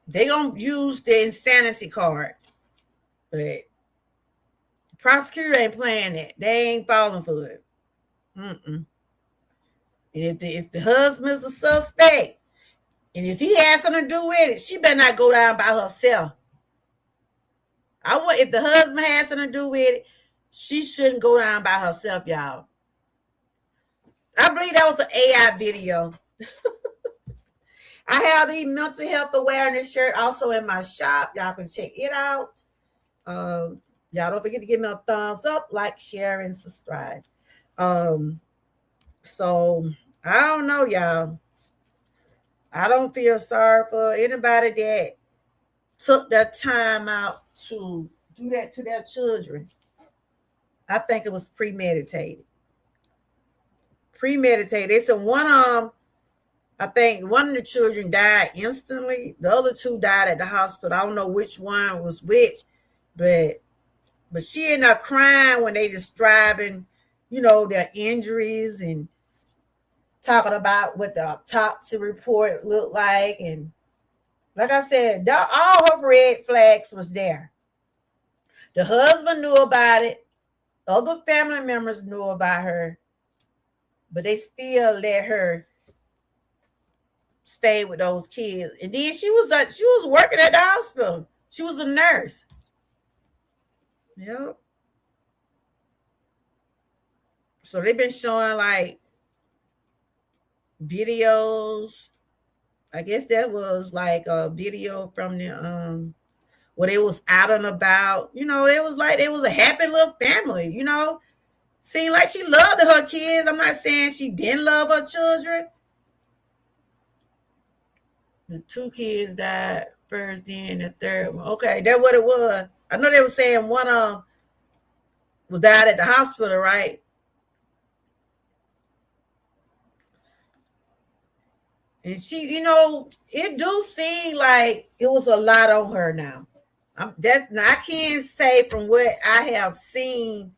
Speaker 1: They gonna use the insanity card, but the prosecutor ain't playing that. They ain't falling for it. And if the husband's a suspect, and if he has something to do with it, she better not go down by herself. If the husband has something to do with it, she shouldn't go down by herself, y'all. I believe that was an AI video. I have the mental health awareness shirt also in my shop. Y'all can check it out. Y'all don't forget to give me a thumbs up, like, share, and subscribe. So I don't know, y'all. I don't feel sorry for anybody that took their time out to do that to their children. I think it was premeditated. It's a one I think one of the children died instantly. The other two died at the hospital. I don't know which one was which, but she ended up crying when they describing, their injuries and talking about what the autopsy report looked like. And like I said, all her red flags was there. The husband knew about it. Other family members knew about her, but they still let her stay with those kids. And then she was working at the hospital. She was a nurse. Yep. So they've been showing like videos. I guess that was like a video from the where they was out and about. It was like they was a happy little family, Seemed like she loved her kids. I'm not saying she didn't love her children. The two kids died first, then the third one. Okay, that's what it was. I know they were saying one was died at the hospital, right? And she, it do seem like it was a lot on her now. I can't say from what I have seen.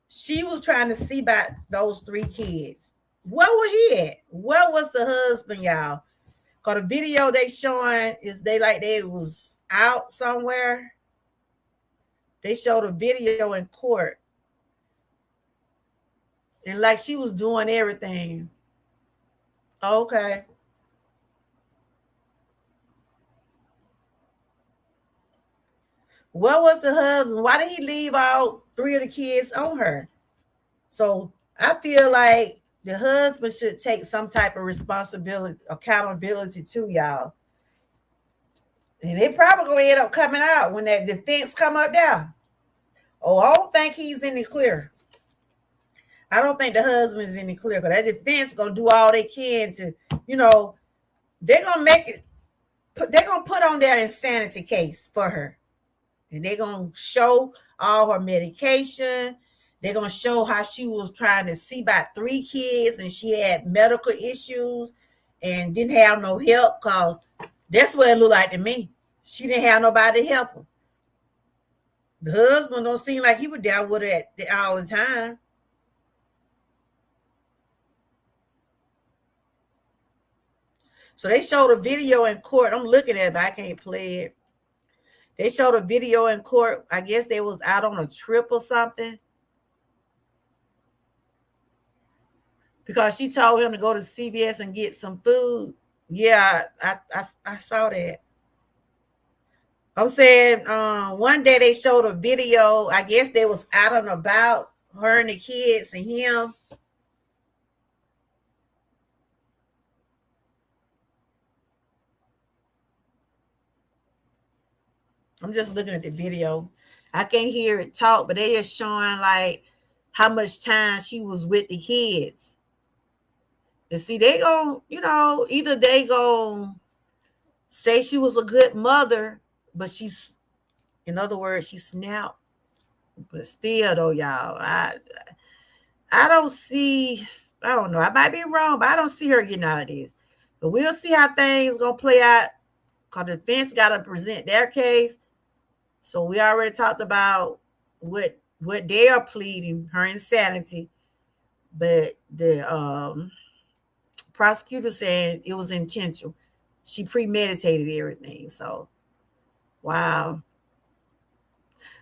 Speaker 1: She was trying to see about those three kids. Where were he at? Where was the husband, y'all? Because the video they showing is they was out somewhere. They showed a video in court. And like she was doing everything. Okay. What was the husband? Why did he leave all three of the kids on her? So I feel like the husband should take some type of responsibility, accountability to y'all. And they probably gonna end up coming out when that defense come up there. Oh, I don't think he's in the clear. I don't think the husband's in the clear, because that defense gonna do all they can to, they're gonna make it. They're gonna put on their insanity case for her, and they're gonna show all her medication. They're gonna show how she was trying to see about 3 kids and she had medical issues and didn't have no help, because that's what it looked like to me. She didn't have nobody to help her. The husband don't seem like he would deal with it all the time. So they showed a video in court. I'm looking at it, but I can't play it. They showed a video in court. I guess they was out on a trip or something, because she told him to go to CVS and get some food. Yeah, I saw that. I'm saying one day they showed a video. I guess they was out and about, her and the kids and him. I'm just looking at the video. I can't hear it talk, but they just showing like how much time she was with the kids. And see, they gon', either they gon' say she was a good mother, but she's, in other words, she snapped. But still, though, y'all, I don't see. I don't know. I might be wrong, but I don't see her getting out of this. But we'll see how things gonna play out. Cause the defense got to present their case. So we already talked about what they are pleading, her insanity, but the prosecutor said it was intentional. She premeditated everything. So, wow.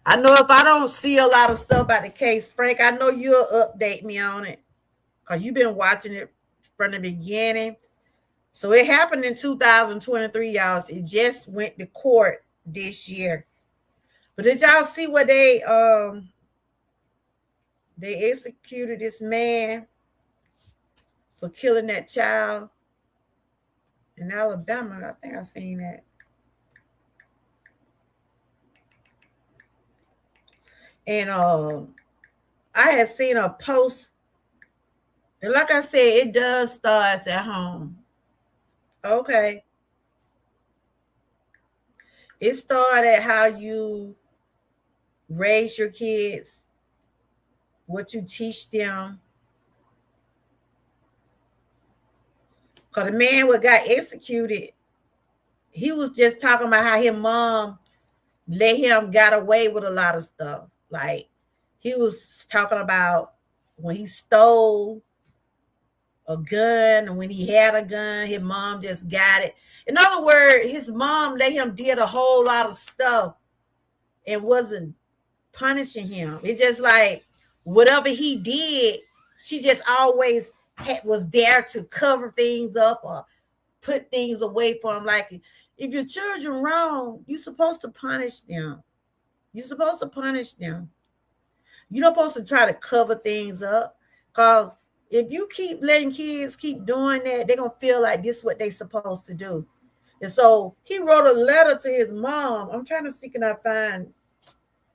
Speaker 1: I know if I don't see a lot of stuff about the case, Frank, I know you'll update me on it, because you've been watching it from the beginning. So it happened in 2023, y'all. It just went to court this year. But did y'all see what they executed this man for killing that child in Alabama? I think I seen that. And I had seen a post, and like I said, it does start at home. Okay. It started how you raise your kids, what you teach them. Because the man what got executed, he was just talking about how his mom let him got away with a lot of stuff. Like, he was talking about when he stole a gun, and when he had a gun, his mom just got it. In other words, his mom let him did a whole lot of stuff and wasn't punishing him. It's just like whatever he did, she just always was there to cover things up or put things away from him. Like, if your children wrong, you're supposed to punish them. You're supposed to punish them. You're not supposed to try to cover things up, because if you keep letting kids keep doing that, they're going to feel like this is what they're supposed to do. And so he wrote a letter to his mom. I'm trying to see, can I find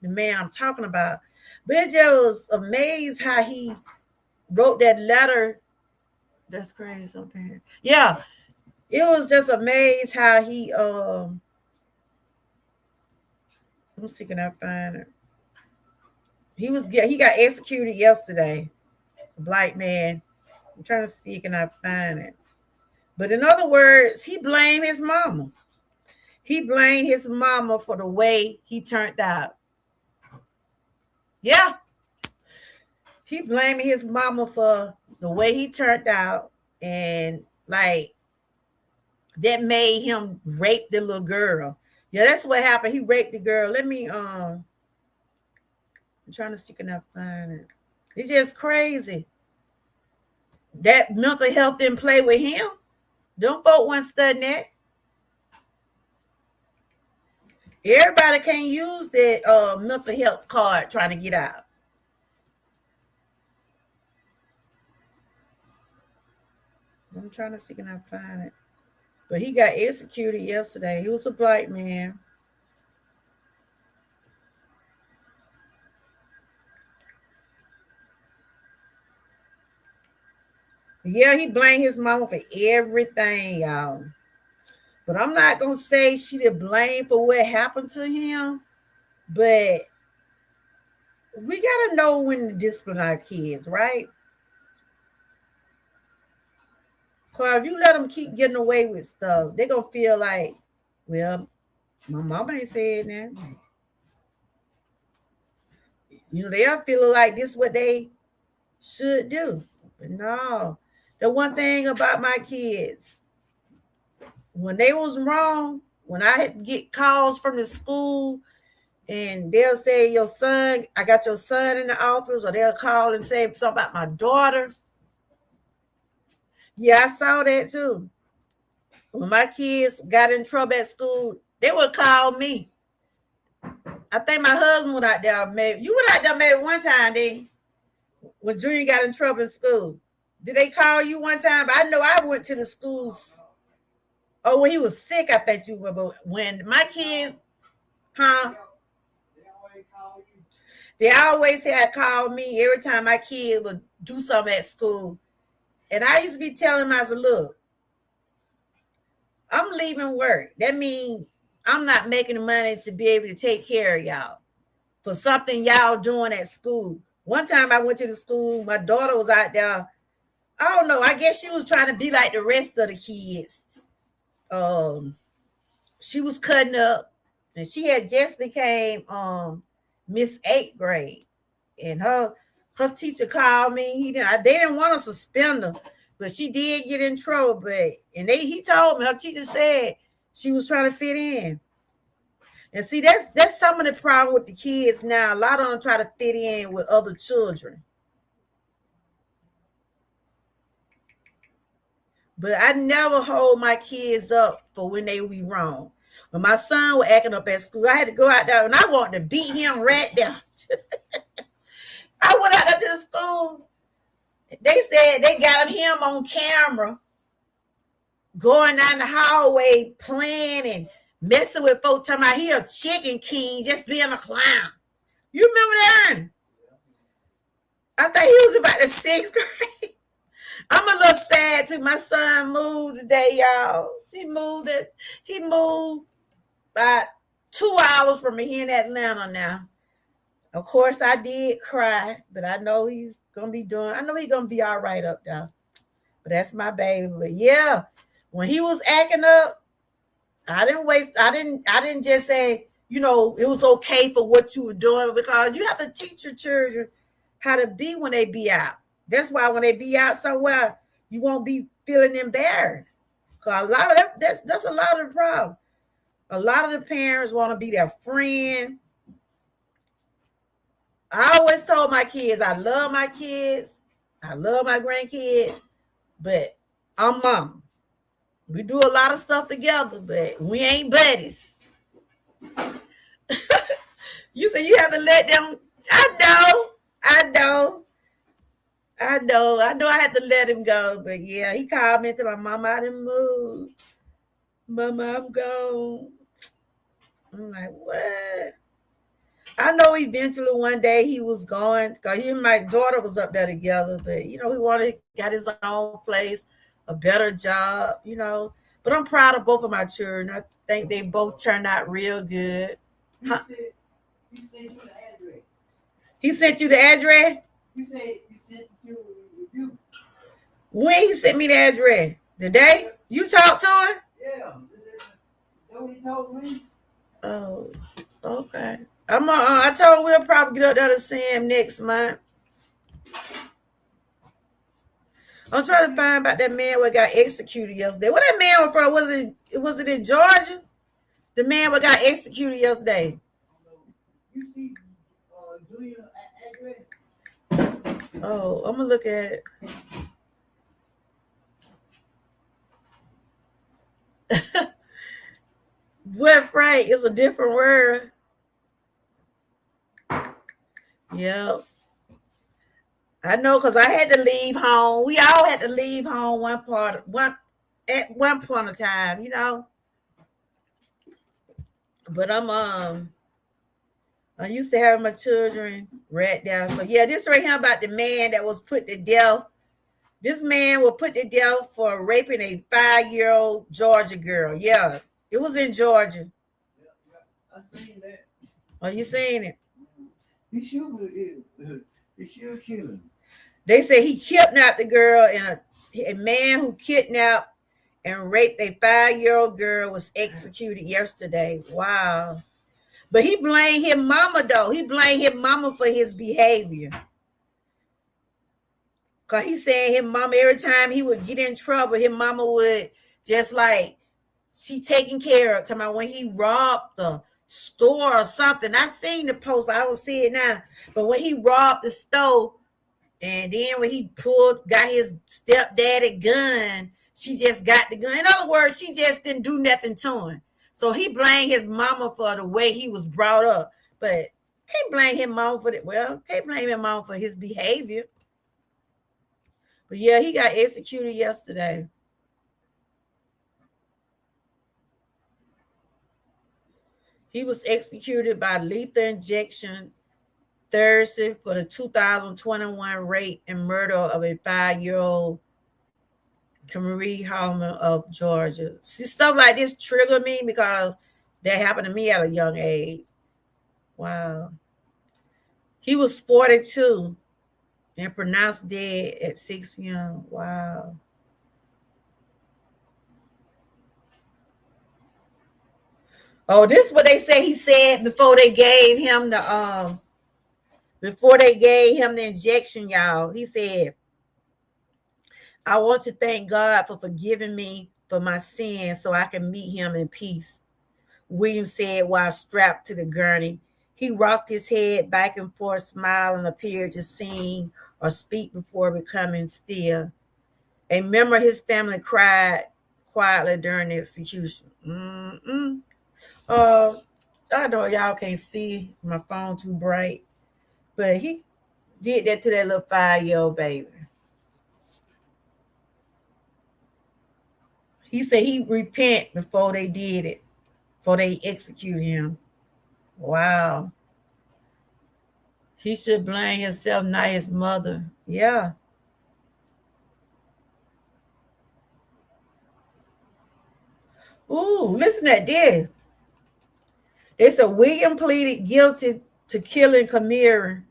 Speaker 1: the man I'm talking about? But it just was amazed how he wrote that letter. That's crazy. Okay. Yeah. It was just amazed how he let me see, can I find it? He got executed yesterday. A black man. I'm trying to see, can I find it? But in other words, he blamed his mama. He blamed his mama for the way he turned out. Yeah. He blamed his mama for the way he turned out. And like, that made him rape the little girl. Yeah, that's what happened. He raped the girl. Let me I'm trying to see, can I find it? It's just crazy. That mental health didn't play with him. Them folk wasn't studying that. Everybody can't use that mental health card trying to get out. I'm trying to see, can I find it? But he got executed yesterday. He was a black man. Yeah, he blamed his mama for everything, y'all. But I'm not going to say she did blame for what happened to him. But we gotta know when to discipline our kids, right? Cause if you let them keep getting away with stuff, they're gonna feel like, well, my mama ain't saying that. They're feeling like this is what they should do. But no. The one thing about my kids, when they was wrong, when I had to get calls from the school and they'll say, your son, I got your son in the office, or they'll call and say something about my daughter. Yeah, I saw that too. When my kids got in trouble at school, they would call me. I think my husband went out there. Maybe you went out there maybe one time, then when Junior got in trouble in school. Did they call you one time? I know I went to the schools. Oh, when he was sick, I think you were. But when my kids, huh? They always had called me every time my kid would do something at school. And I used to be telling them, I said, look, I'm leaving work. That means I'm not making the money to be able to take care of y'all for something y'all doing at school. One time I went to the school, my daughter was out there. I don't know. I guess she was trying to be like the rest of the kids. She was cutting up, and she had just became Miss 8th grade, and her teacher called me. They didn't want to suspend her, but she did get in trouble. But he told me, her teacher said she was trying to fit in. And see, that's some of the problem with the kids now. A lot of them try to fit in with other children. But I never hold my kids up for when they be wrong. When my son was acting up at school, I had to go out there and I wanted to beat him right there. I went out there to the school. They said they got him on camera going down the hallway playing and messing with folks, talking about he a chicken king, just being a clown. You remember that, Ernie? I think he was about the 6th grade. I'm a little sad too. My son moved today, y'all. He moved about 2 hours from me here in Atlanta now. Of course, I did cry, but I know he's gonna be all right up there. But that's my baby. But yeah, when he was acting up, I didn't just say, it was okay for what you were doing, because you have to teach your children how to be when they be out. That's why when they be out somewhere, you won't be feeling embarrassed. Because a lot of that's a lot of the problem. A lot of the parents want to be their friend. I always told my kids, I love my kids. I love my grandkids. But I'm mom. We do a lot of stuff together, but we ain't buddies. You say you have to let them. I know. I had to let him go. But yeah, he called me and said, my mama, I didn't move. Mama, I'm gone. I'm like, what? I know eventually one day he was going, because he and my daughter was up there together, but he got his own place, a better job, But I'm proud of both of my children. I think they both turned out real good. Huh?
Speaker 2: He sent you the address.
Speaker 1: He sent you the address?
Speaker 2: You said you sent it to you.
Speaker 1: When he sent me the address? Today? You talked to him?
Speaker 2: Yeah. That's what he told me.
Speaker 1: Oh, okay. I told him we'll probably get up there to see him next month. I'm trying to find about that man what got executed yesterday. Where that man was from? Was it in Georgia? The man what got executed yesterday.
Speaker 2: You see Julia address?
Speaker 1: Oh, I'm gonna look at it. What, right? It's a different word. Yep. I know, because I had to leave home. We all had to leave home at one point of time, But I used to have my children right there. So yeah, this right here about the man that was put to death. This man was put to death for raping a 5-year-old Georgia girl. Yeah, it was in Georgia.
Speaker 2: I seen that.
Speaker 1: Oh, you seen it?
Speaker 2: He should kill him.
Speaker 1: They say he kidnapped the girl, and a man who kidnapped and raped a 5-year-old girl was executed yesterday. Wow. But he blamed his mama, though. He blamed his mama for his behavior. Because he said his mama, every time he would get in trouble, his mama would just like, she taking care of him. When he robbed the store or something. I seen the post, but I don't see it now. But when he robbed the store, and then when he got his stepdaddy gun, she just got the gun. In other words, she just didn't do nothing to him. So he blamed his mama for the way he was brought up. But can't blame his mama for it. Well, can't blame his mama for his behavior. But yeah, he got executed yesterday. He was executed by lethal injection Thursday for the 2021 rape and murder of a 5-year-old Marie Hallman of Georgia. See, stuff like this trigger me because that happened to me at a young age. Wow. He was 42 and pronounced dead at 6 p.m. Wow. Oh, this is what they say he said before they gave him the injection, y'all. He said, I want to thank God for forgiving me for my sins so I can meet him in peace. William said while strapped to the gurney. He rocked his head back and forth, smiling, appeared to sing or speak before becoming still. A member of his family cried quietly during the execution. I know y'all can't see my phone too bright, but he did that to that little 5-year-old baby. He said he repent before they did it, before they execute him. Wow. He should blame himself, not his mother. Yeah. Ooh, listen at this. They said William pleaded guilty to killing Kamira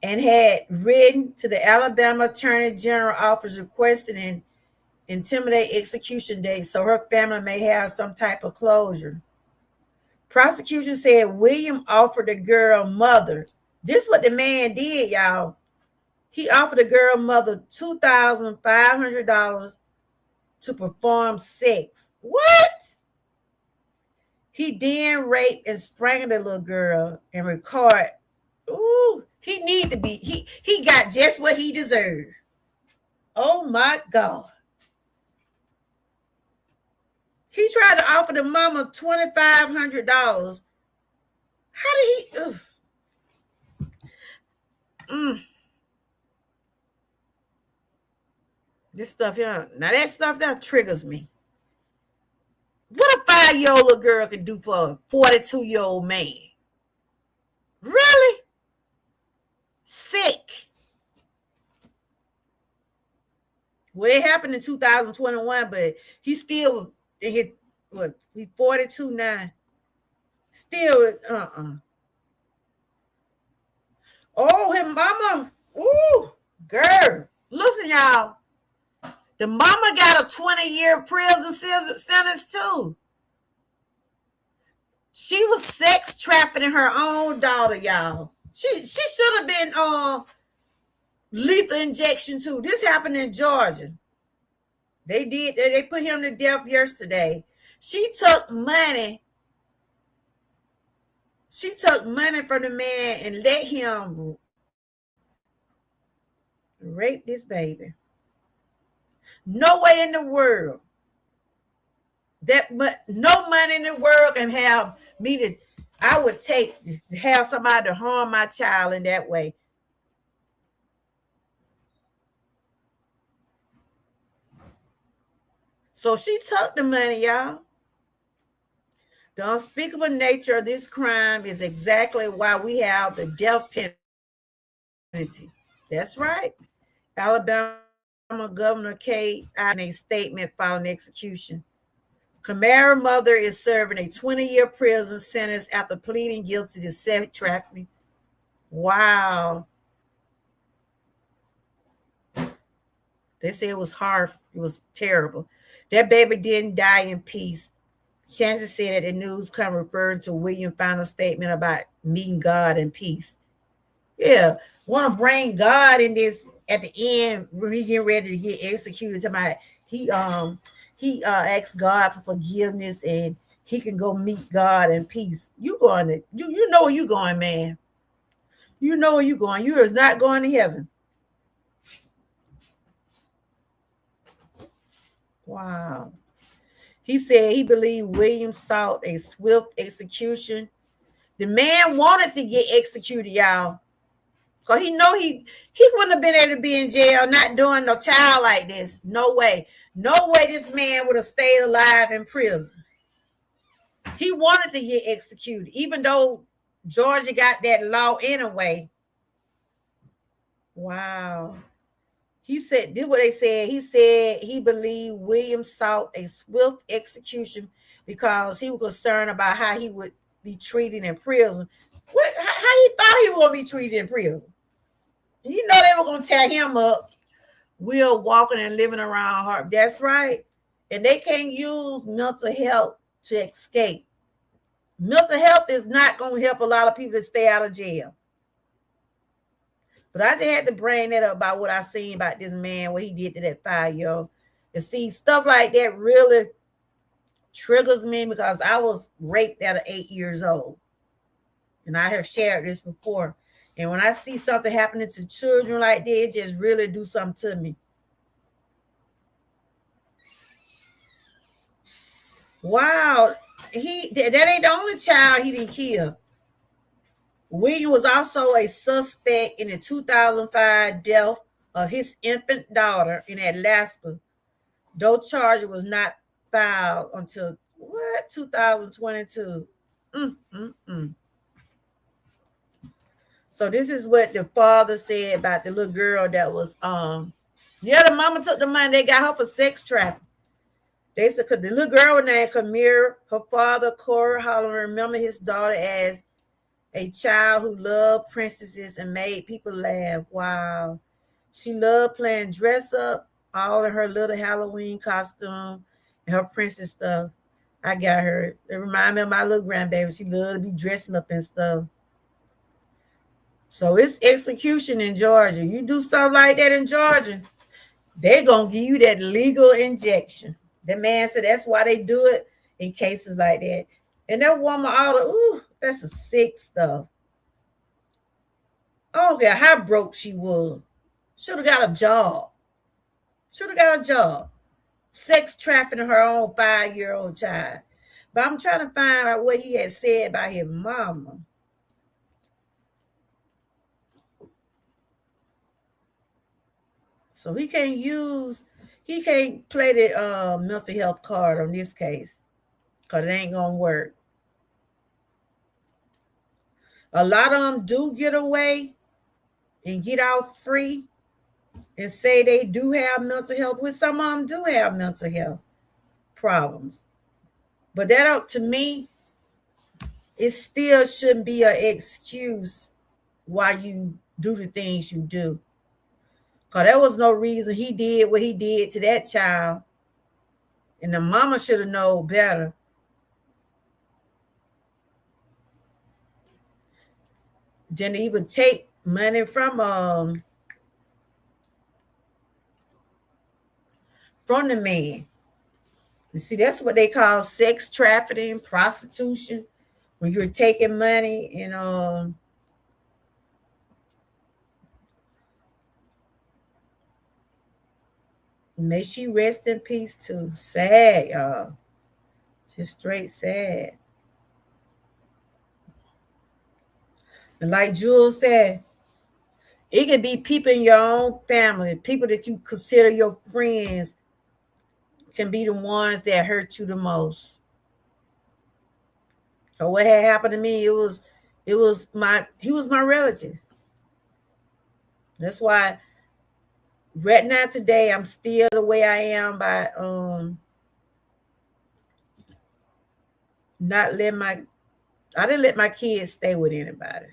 Speaker 1: and had written to the Alabama Attorney General office requesting an intimidate execution date so her family may have some type of closure. Prosecution said William offered the girl mother. This is what the man did, y'all. He offered the girl mother $2,500 to perform sex. What? He then raped and strangled the little girl and recorded. Ooh, he need to be. He got just what he deserved. Oh my God. He tried to offer the mama $2,500. How did he? This stuff, yeah. Now that stuff that triggers me. What a 5-year-old little girl could do for a 42-year-old man? Really? Sick. Well, it happened in 2021, but he's still he's 42 now. Still, Oh, his mama. Ooh, girl. Listen, y'all. The mama got a 20-year prison sentence too. She was sex trafficking her own daughter, y'all. She should have been lethal injection too. This happened in Georgia. They put him to death yesterday. She took money from the man and let him rape this baby. No way in the world no money in the world can have me to. I would have somebody to harm my child in that way. So she took the money, y'all. The unspeakable nature of this crime is exactly why we have the death penalty. That's right. Alabama Governor Kay in a statement following execution. Kamara's mother is serving a 20-year prison sentence after pleading guilty to sex trafficking Wow. They said it was hard. It was terrible. That baby didn't die in peace. Chances said that the news come referring to William's final statement about meeting God in peace. Yeah, want to bring God in this at the end when we get ready to get executed. Somebody he asked God for forgiveness and he can go meet God in peace. You going to you know where you going, man. You know where you going. You is not going to heaven. Wow. He said he believed William sought a swift execution. The man wanted to get executed, y'all. Cause he know he wouldn't have been able to be in jail, not doing no child like this. No way. No way this man would have stayed alive in prison. He wanted to get executed, even though Georgia got that law anyway. Wow. He said, this is what they said. He said he believed William sought a swift execution because he was concerned about how he would be treated in prison. How he thought he was going to be treated in prison? You know they were going to tear him up. We're walking and living around hard. That's right. And they can't use mental health to escape. Mental health is not going to help a lot of people to stay out of jail. But I just had to bring that up about what I seen about this man, what he did to that 5-year-old. And see, stuff like that really triggers me because I was raped at 8 years old. And I have shared this before. And when I see something happening to children like that, it just really do something to me. Wow. That ain't the only child he didn't kill. William was also a suspect in the 2005 death of his infant daughter in Alaska. Though charge was not filed until 2022. So this is what the father said about the little girl that was the mama took the money. They got her for sex trafficking. They said because the little girl named Kamira, her father Corey Holland remembered his daughter as a child who loved princesses and made people laugh. Wow. She loved playing dress up, all of her little Halloween costume and her princess stuff. I got her. It reminded me of my little grandbaby. She loved to be dressing up and stuff. So it's execution in Georgia. You do stuff like that in Georgia, they're going to give you that legal injection. The man said that's why they do it in cases like that. And that woman, that's a sick stuff. I don't care how broke she was. Should have got a job. Sex trafficking her own 5-year-old child. But I'm trying to find out what he had said about his mama. So he can't play the mental health card on this case because it ain't going to work. A lot of them do get away and get out free and say they do have mental health, which some of them do have mental health problems. But that, to me, it still shouldn't be an excuse why you do the things you do. Because there was no reason he did what he did to that child. And the mama should have known better. Than to even take money from the man. You see, that's what they call sex trafficking, prostitution. When you're taking money and may she rest in peace too. Sad, y'all. Just straight sad. And like Jules said, it could be people in your own family, people that you consider your friends, can be the ones that hurt you the most. So what had happened to me, he was my relative. That's why right now today I'm still the way I am by not letting I didn't let my kids stay with anybody.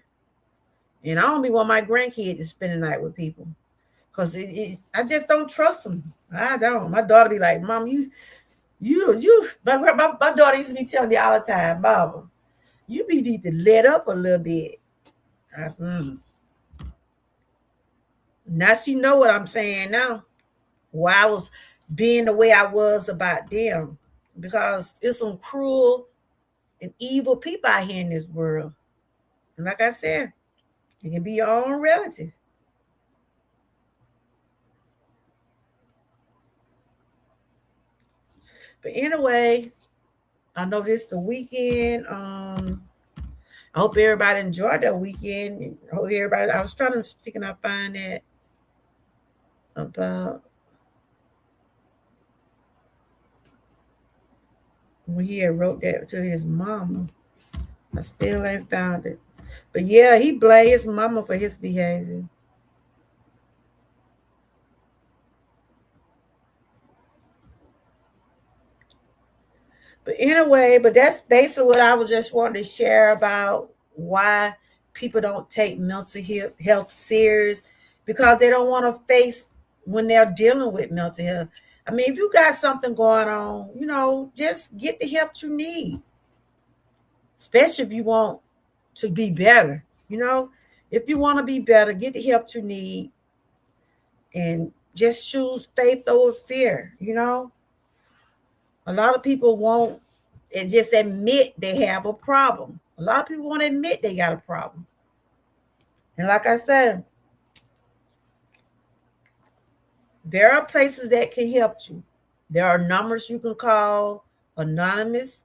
Speaker 1: And I don't be want my grandkids to spend the night with people. Because I just don't trust them. I don't. My daughter be like, Mom, you. My daughter used to be telling me all the time, Mama, you need to let up a little bit. I said, Now she know what I'm saying now. Why I was being the way I was about them. Because there's some cruel and evil people out here in this world. And like I said, it can be your own relative. But anyway, I know this the weekend. I hope everybody enjoyed their weekend. I hope everybody. I was trying to see can I find that about when he had wrote that to his mama. I still ain't found it. But yeah, he blamed his mama for his behavior. But anyway, but that's basically what I was just wanting to share about why people don't take mental health serious because they don't want to face when they're dealing with mental health. I mean, if you got something going on, just get the help you need, especially if you want to be better. If you want to be better, get the help you need and just choose faith over fear. A lot of people won't and just admit they have a problem. A lot of people won't admit they got a problem. And like I said, there are places that can help you. There are numbers you can call, anonymous.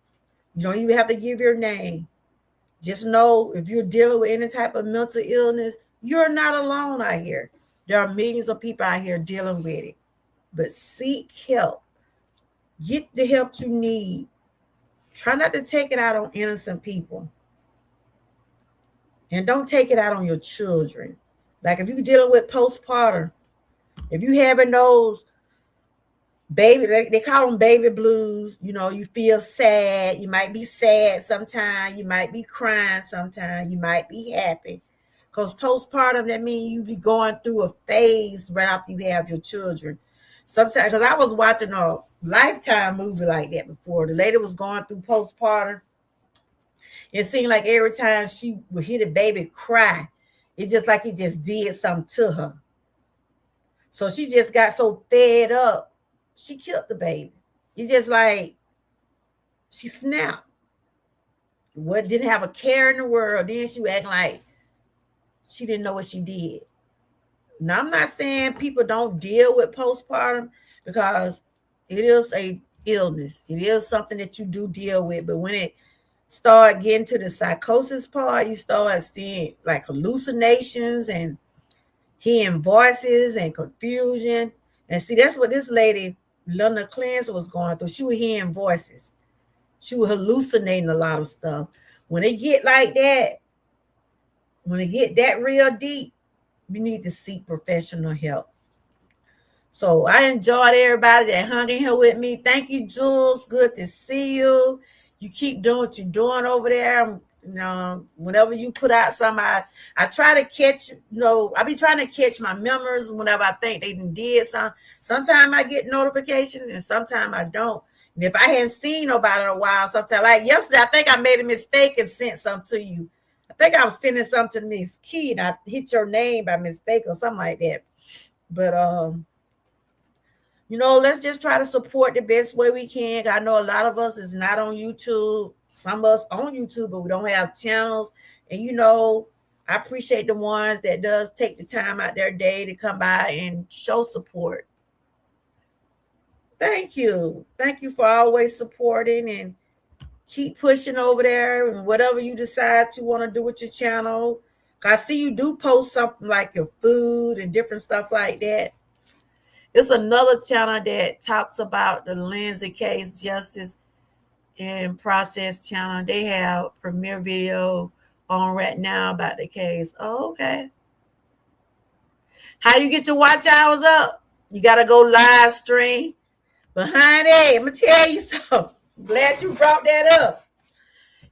Speaker 1: You don't even have to give your name. Just know if you're dealing with any type of mental illness, you're not alone out here. There are millions of people out here dealing with it. But seek help. Get the help you need. Try not to take it out on innocent people. And don't take it out on your children. Like if you're dealing with postpartum, if you having those baby, they call them baby blues, you feel sad. You might be sad sometimes. You might be crying sometimes. You might be happy. Because postpartum, that means you be going through a phase right after you have your children. Sometimes, because I was watching a Lifetime movie like that before. The lady was going through postpartum. It seemed like every time she would hear the baby cry, it's just like he just did something to her. So she just got so fed up, she killed the baby. It's just like she snapped. Didn't have a care in the world. Then she was acting like she didn't know what she did. Now, I'm not saying people don't deal with postpartum because it is a illness. It is something that you do deal with. But when it start getting to the psychosis part, you start seeing like hallucinations and hearing voices and confusion. And see, that's what this lady, Clancy, was going through. She was hearing voices. She was hallucinating a lot of stuff. When it get like that, when it get that real deep, you need to seek professional help. So I enjoyed everybody that hung in here with me. Thank you, Jules. Good to see you. You keep doing what you're doing over there. Whenever you put out something, I try to catch, I be trying to catch my members whenever I think they did something. Sometimes I get notifications and sometimes I don't. And if I hadn't seen nobody in a while, sometimes like yesterday, I think I made a mistake and sent something to you. I think I was sending something to Miss Key and I hit your name by mistake or something like that. But let's just try to support the best way we can. I know a lot of us is not on YouTube. Some of us on YouTube, but we don't have channels. And I appreciate the ones that does take the time out their day to come by and show support. Thank you. Thank you for always supporting and keep pushing over there and whatever you decide you want to do with your channel. I see you do post something like your food and different stuff like that. It's another channel that talks about the Lindsay case, justice and process channel. They have premiere video on right now about the case. Oh, okay. How you get your watch hours up? You got to go live stream. But honey, I'm going to tell you something. I'm glad you brought that up.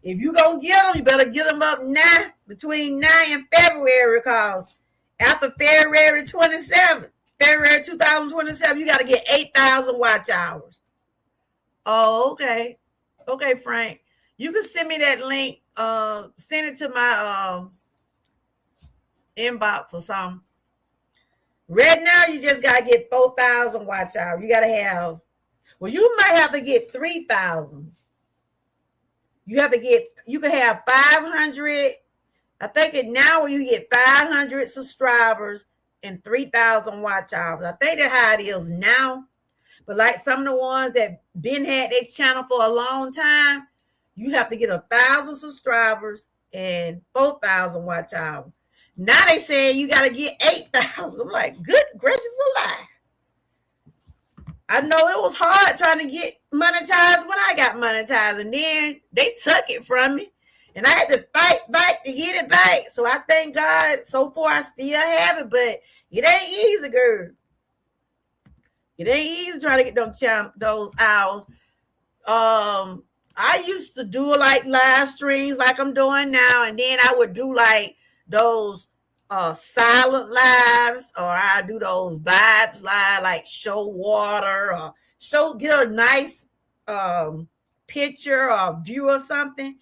Speaker 1: If you gonna get them, you better get them up now, between now and February, because after February 27th, February 2027, you got to get 8,000 watch hours. Oh, okay. Okay, Frank. You can send me that link. Send it to my inbox or something. Right now, you just got to get 4,000 watch hours. You got to have, well, you might have to get 3,000. You can have 500. I think now when you get 500 subscribers and 3,000 watch hours. I think that's how it is now. But like some of the ones that been had their channel for a long time, you have to get 1,000 subscribers and 4,000 watch hours. Now they say you got to get 8,000. I'm like, good gracious alive. I know it was hard trying to get monetized when I got monetized, and then they took it from me, and I had to fight back to get it back. So I thank God so far I still have it, but it ain't easy, girl. It ain't easy trying to get those hours. I used to do like live streams like I'm doing now, and then I would do like those silent lives, or I do those vibes live, like show water or get a nice picture or view or something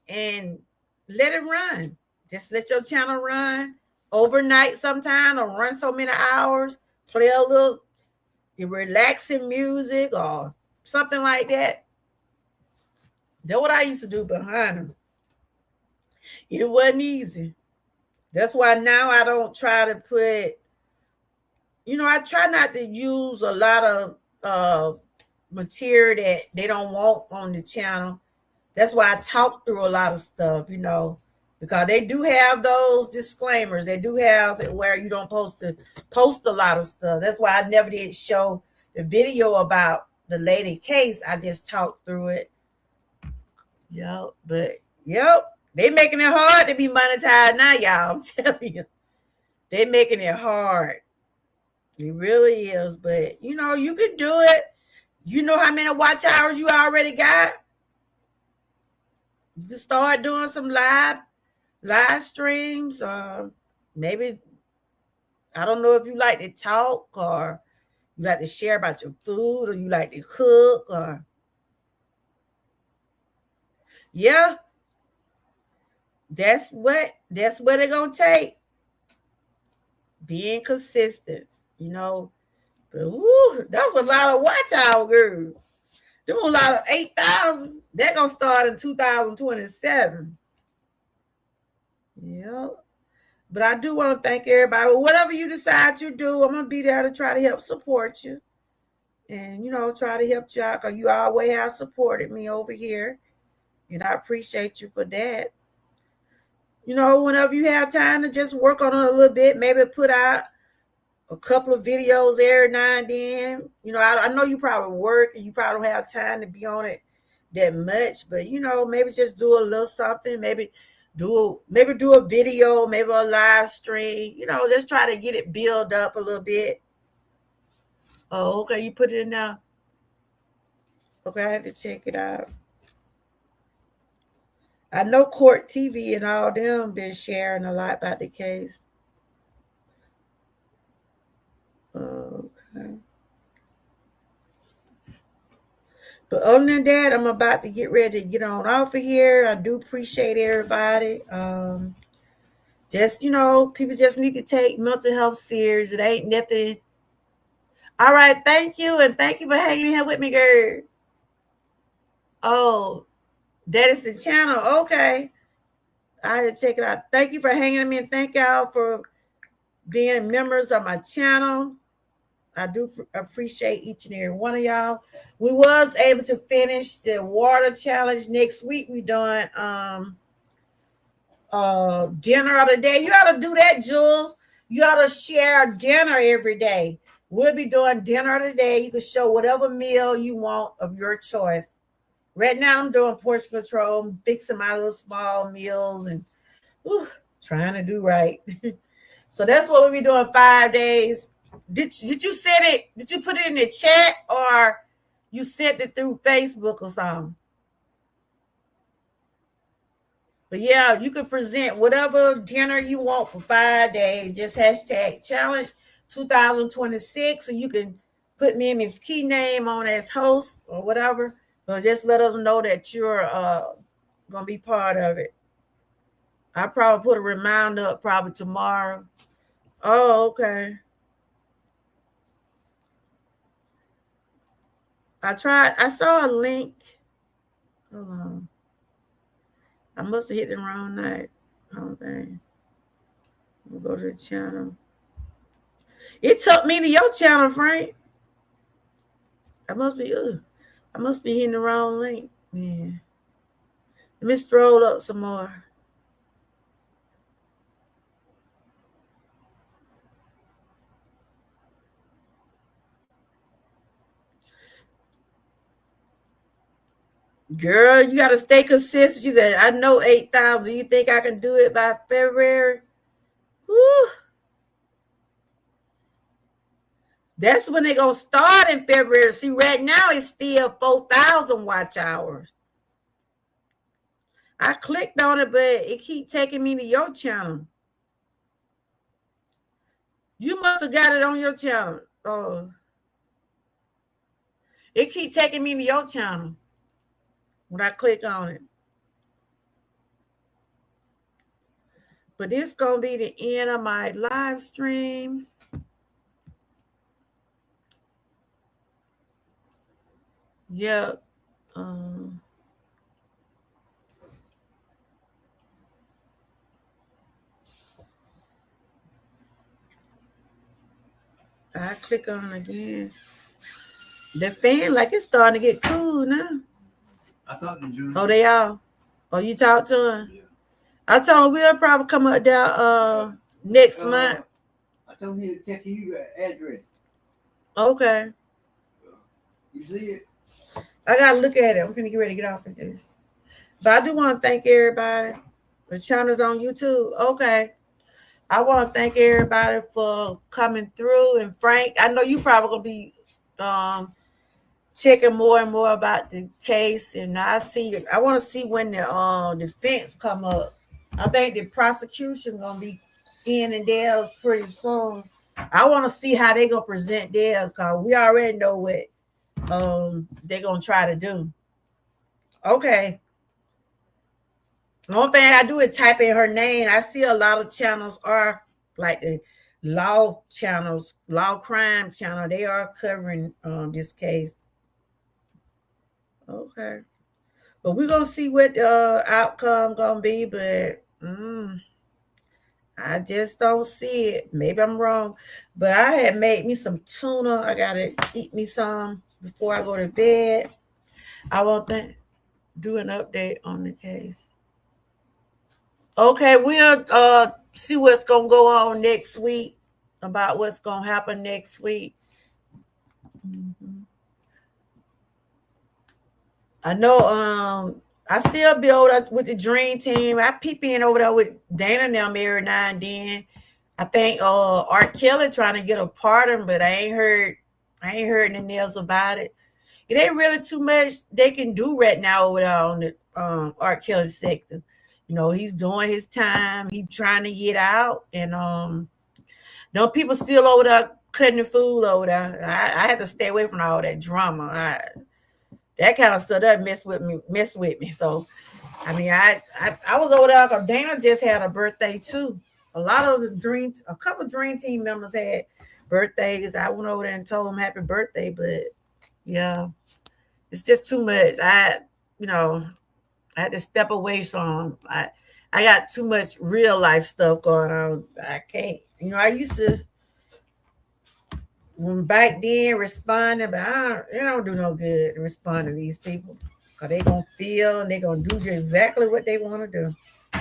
Speaker 1: and let it run. Just let your channel run overnight sometime, or run so many hours, play a little relaxing music or something like that. That's what I used to do behind them. It wasn't easy. That's why now I don't try to put, I try not to use a lot of material that they don't want on the channel. That's why I talk through a lot of stuff, because they do have those disclaimers. They do have it where you don't supposed to post a lot of stuff. That's why I never did show the video about the lady case. I just talked through it. Yep. They making it hard to be monetized now, y'all. I'm telling you. They making it hard. It really is. But, you can do it. You know how many watch hours you already got? You can start doing some live streams. Maybe, I don't know if you like to talk, or you like to share about your food, or you like to cook, or yeah. That's what it's gonna take. Being consistent, But that's a lot of watch hour, girl. Them a lot of 8,000. They're gonna start in 2027. Yep. But I do want to thank everybody. Whatever you decide to do, I'm gonna be there to try to help support you. And try to help you out, because you always have supported me over here. And I appreciate you for that. Whenever you have time to just work on it a little bit, maybe put out a couple of videos every now and then. I know you probably work and you probably don't have time to be on it that much, but maybe just do a little something. Maybe do a video, maybe a live stream. Just try to get it built up a little bit. Oh, okay, you put it in now. Okay, I have to check it out. I know Court TV and all them been sharing a lot about the case. Okay. But other than that, I'm about to get ready to get on off of here. I do appreciate everybody. Just, people just need to take mental health serious. It ain't nothing. All right, thank you. And thank you for hanging here with me, girl. Oh, that is the channel. Okay. I had to check it out. Thank you for hanging with me, and thank y'all for being members of my channel. I do appreciate each and every one of y'all. We was able to finish the water challenge. Next week we doing dinner of the day. You ought to do that, Jules. You ought to share dinner every day. We'll be doing dinner of the day. You can show whatever meal you want of your choice. Right now I'm doing portion control. I'm fixing my little small meals and trying to do right. So that's what we'll be doing 5 days. Did you send it? Did you put it in the chat, or you sent it through Facebook or something? But yeah, you can present whatever dinner you want for 5 days. Just hashtag challenge 2026. And you can put me and Miss Key name on as host or whatever. But just let us know that you're gonna be part of it. I probably put a reminder up probably tomorrow. Oh, okay. I saw a link. Hold on. I must have hit the wrong night. Oh dang. We'll go to the channel. It took me to your channel, Frank. I must be I must be hitting the wrong link. Man. Let me stroll up some more. Girl, you gotta stay consistent. She said, I know 8,000. Do you think I can do it by February? Woo. That's when they gonna start in February. See, right now it's still 4,000 watch hours. I clicked on it, but it keep taking me to your channel. You must have got it on your channel. Oh, it keep taking me to your channel when I click on it. But this gonna be the end of my live stream. Yep. I click on it again. The fan like it's starting to get cool now.
Speaker 2: I talked to Junior.
Speaker 1: Oh, they all. Oh, you talked to him?
Speaker 2: Yeah.
Speaker 1: I told him we'll probably come up there next month.
Speaker 2: I told him to text you your address.
Speaker 1: Okay.
Speaker 2: You see it?
Speaker 1: I gotta look at it. I'm gonna get ready to get off of this. But I do want to thank everybody. The channel's on YouTube. Okay. I want to thank everybody for coming through. And Frank, I know you probably gonna be checking more and more about the case. And I want to see when the defense come up. I think the prosecution gonna be in theirs pretty soon. I want to see how they gonna present theirs because we already know what they're gonna try to do. Okay. The only thing I do is type in her name. I see a lot of channels are like the law channels, law crime channel. They are covering this case. Okay. But we're gonna see what the outcome gonna be, but I just don't see it. Maybe I'm wrong. But I had made me some tuna. I gotta eat me some before I go to bed. I want to do an update on the case. Okay, we'll see what's gonna go on next week about what's gonna happen next week. I know I still build with the dream team. I peep in over there with Dana and them every now and then. I think Art Kelly trying to get a pardon, but I ain't heard anything else about it. It ain't really too much they can do right now over there on the Art Kelly sector. You know, he's doing his time. He's trying to get out. And no people still over there cutting the food over there. I had to stay away from all that drama. That kind of stuff that mess with me. So I mean, I was over there because Dana just had a birthday too. A couple of Dream Team members had birthdays. I went over there and told them happy birthday, but yeah, it's just too much. I had to step away from. I got too much real life stuff going on. I can't. I used to when back then responding, but it don't do no good to respond to these people because they gonna feel and they gonna do exactly what they want to do.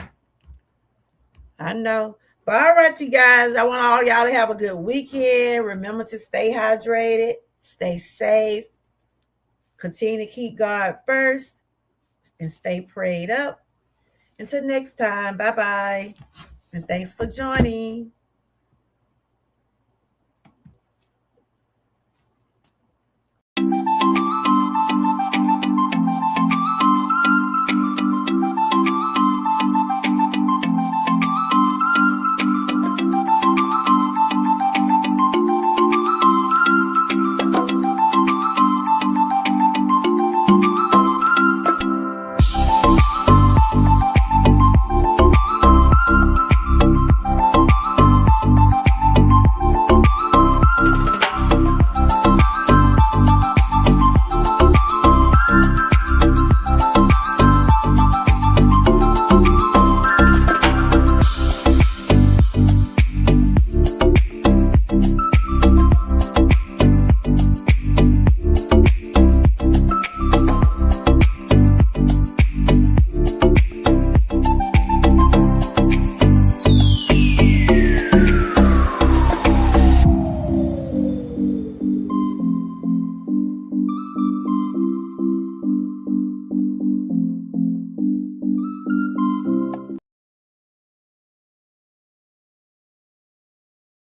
Speaker 1: I know. But all right, you guys, I want all y'all to have a good weekend. Remember to stay hydrated, stay safe, continue to keep God first, and stay prayed up. Until next time, bye-bye. And thanks for joining.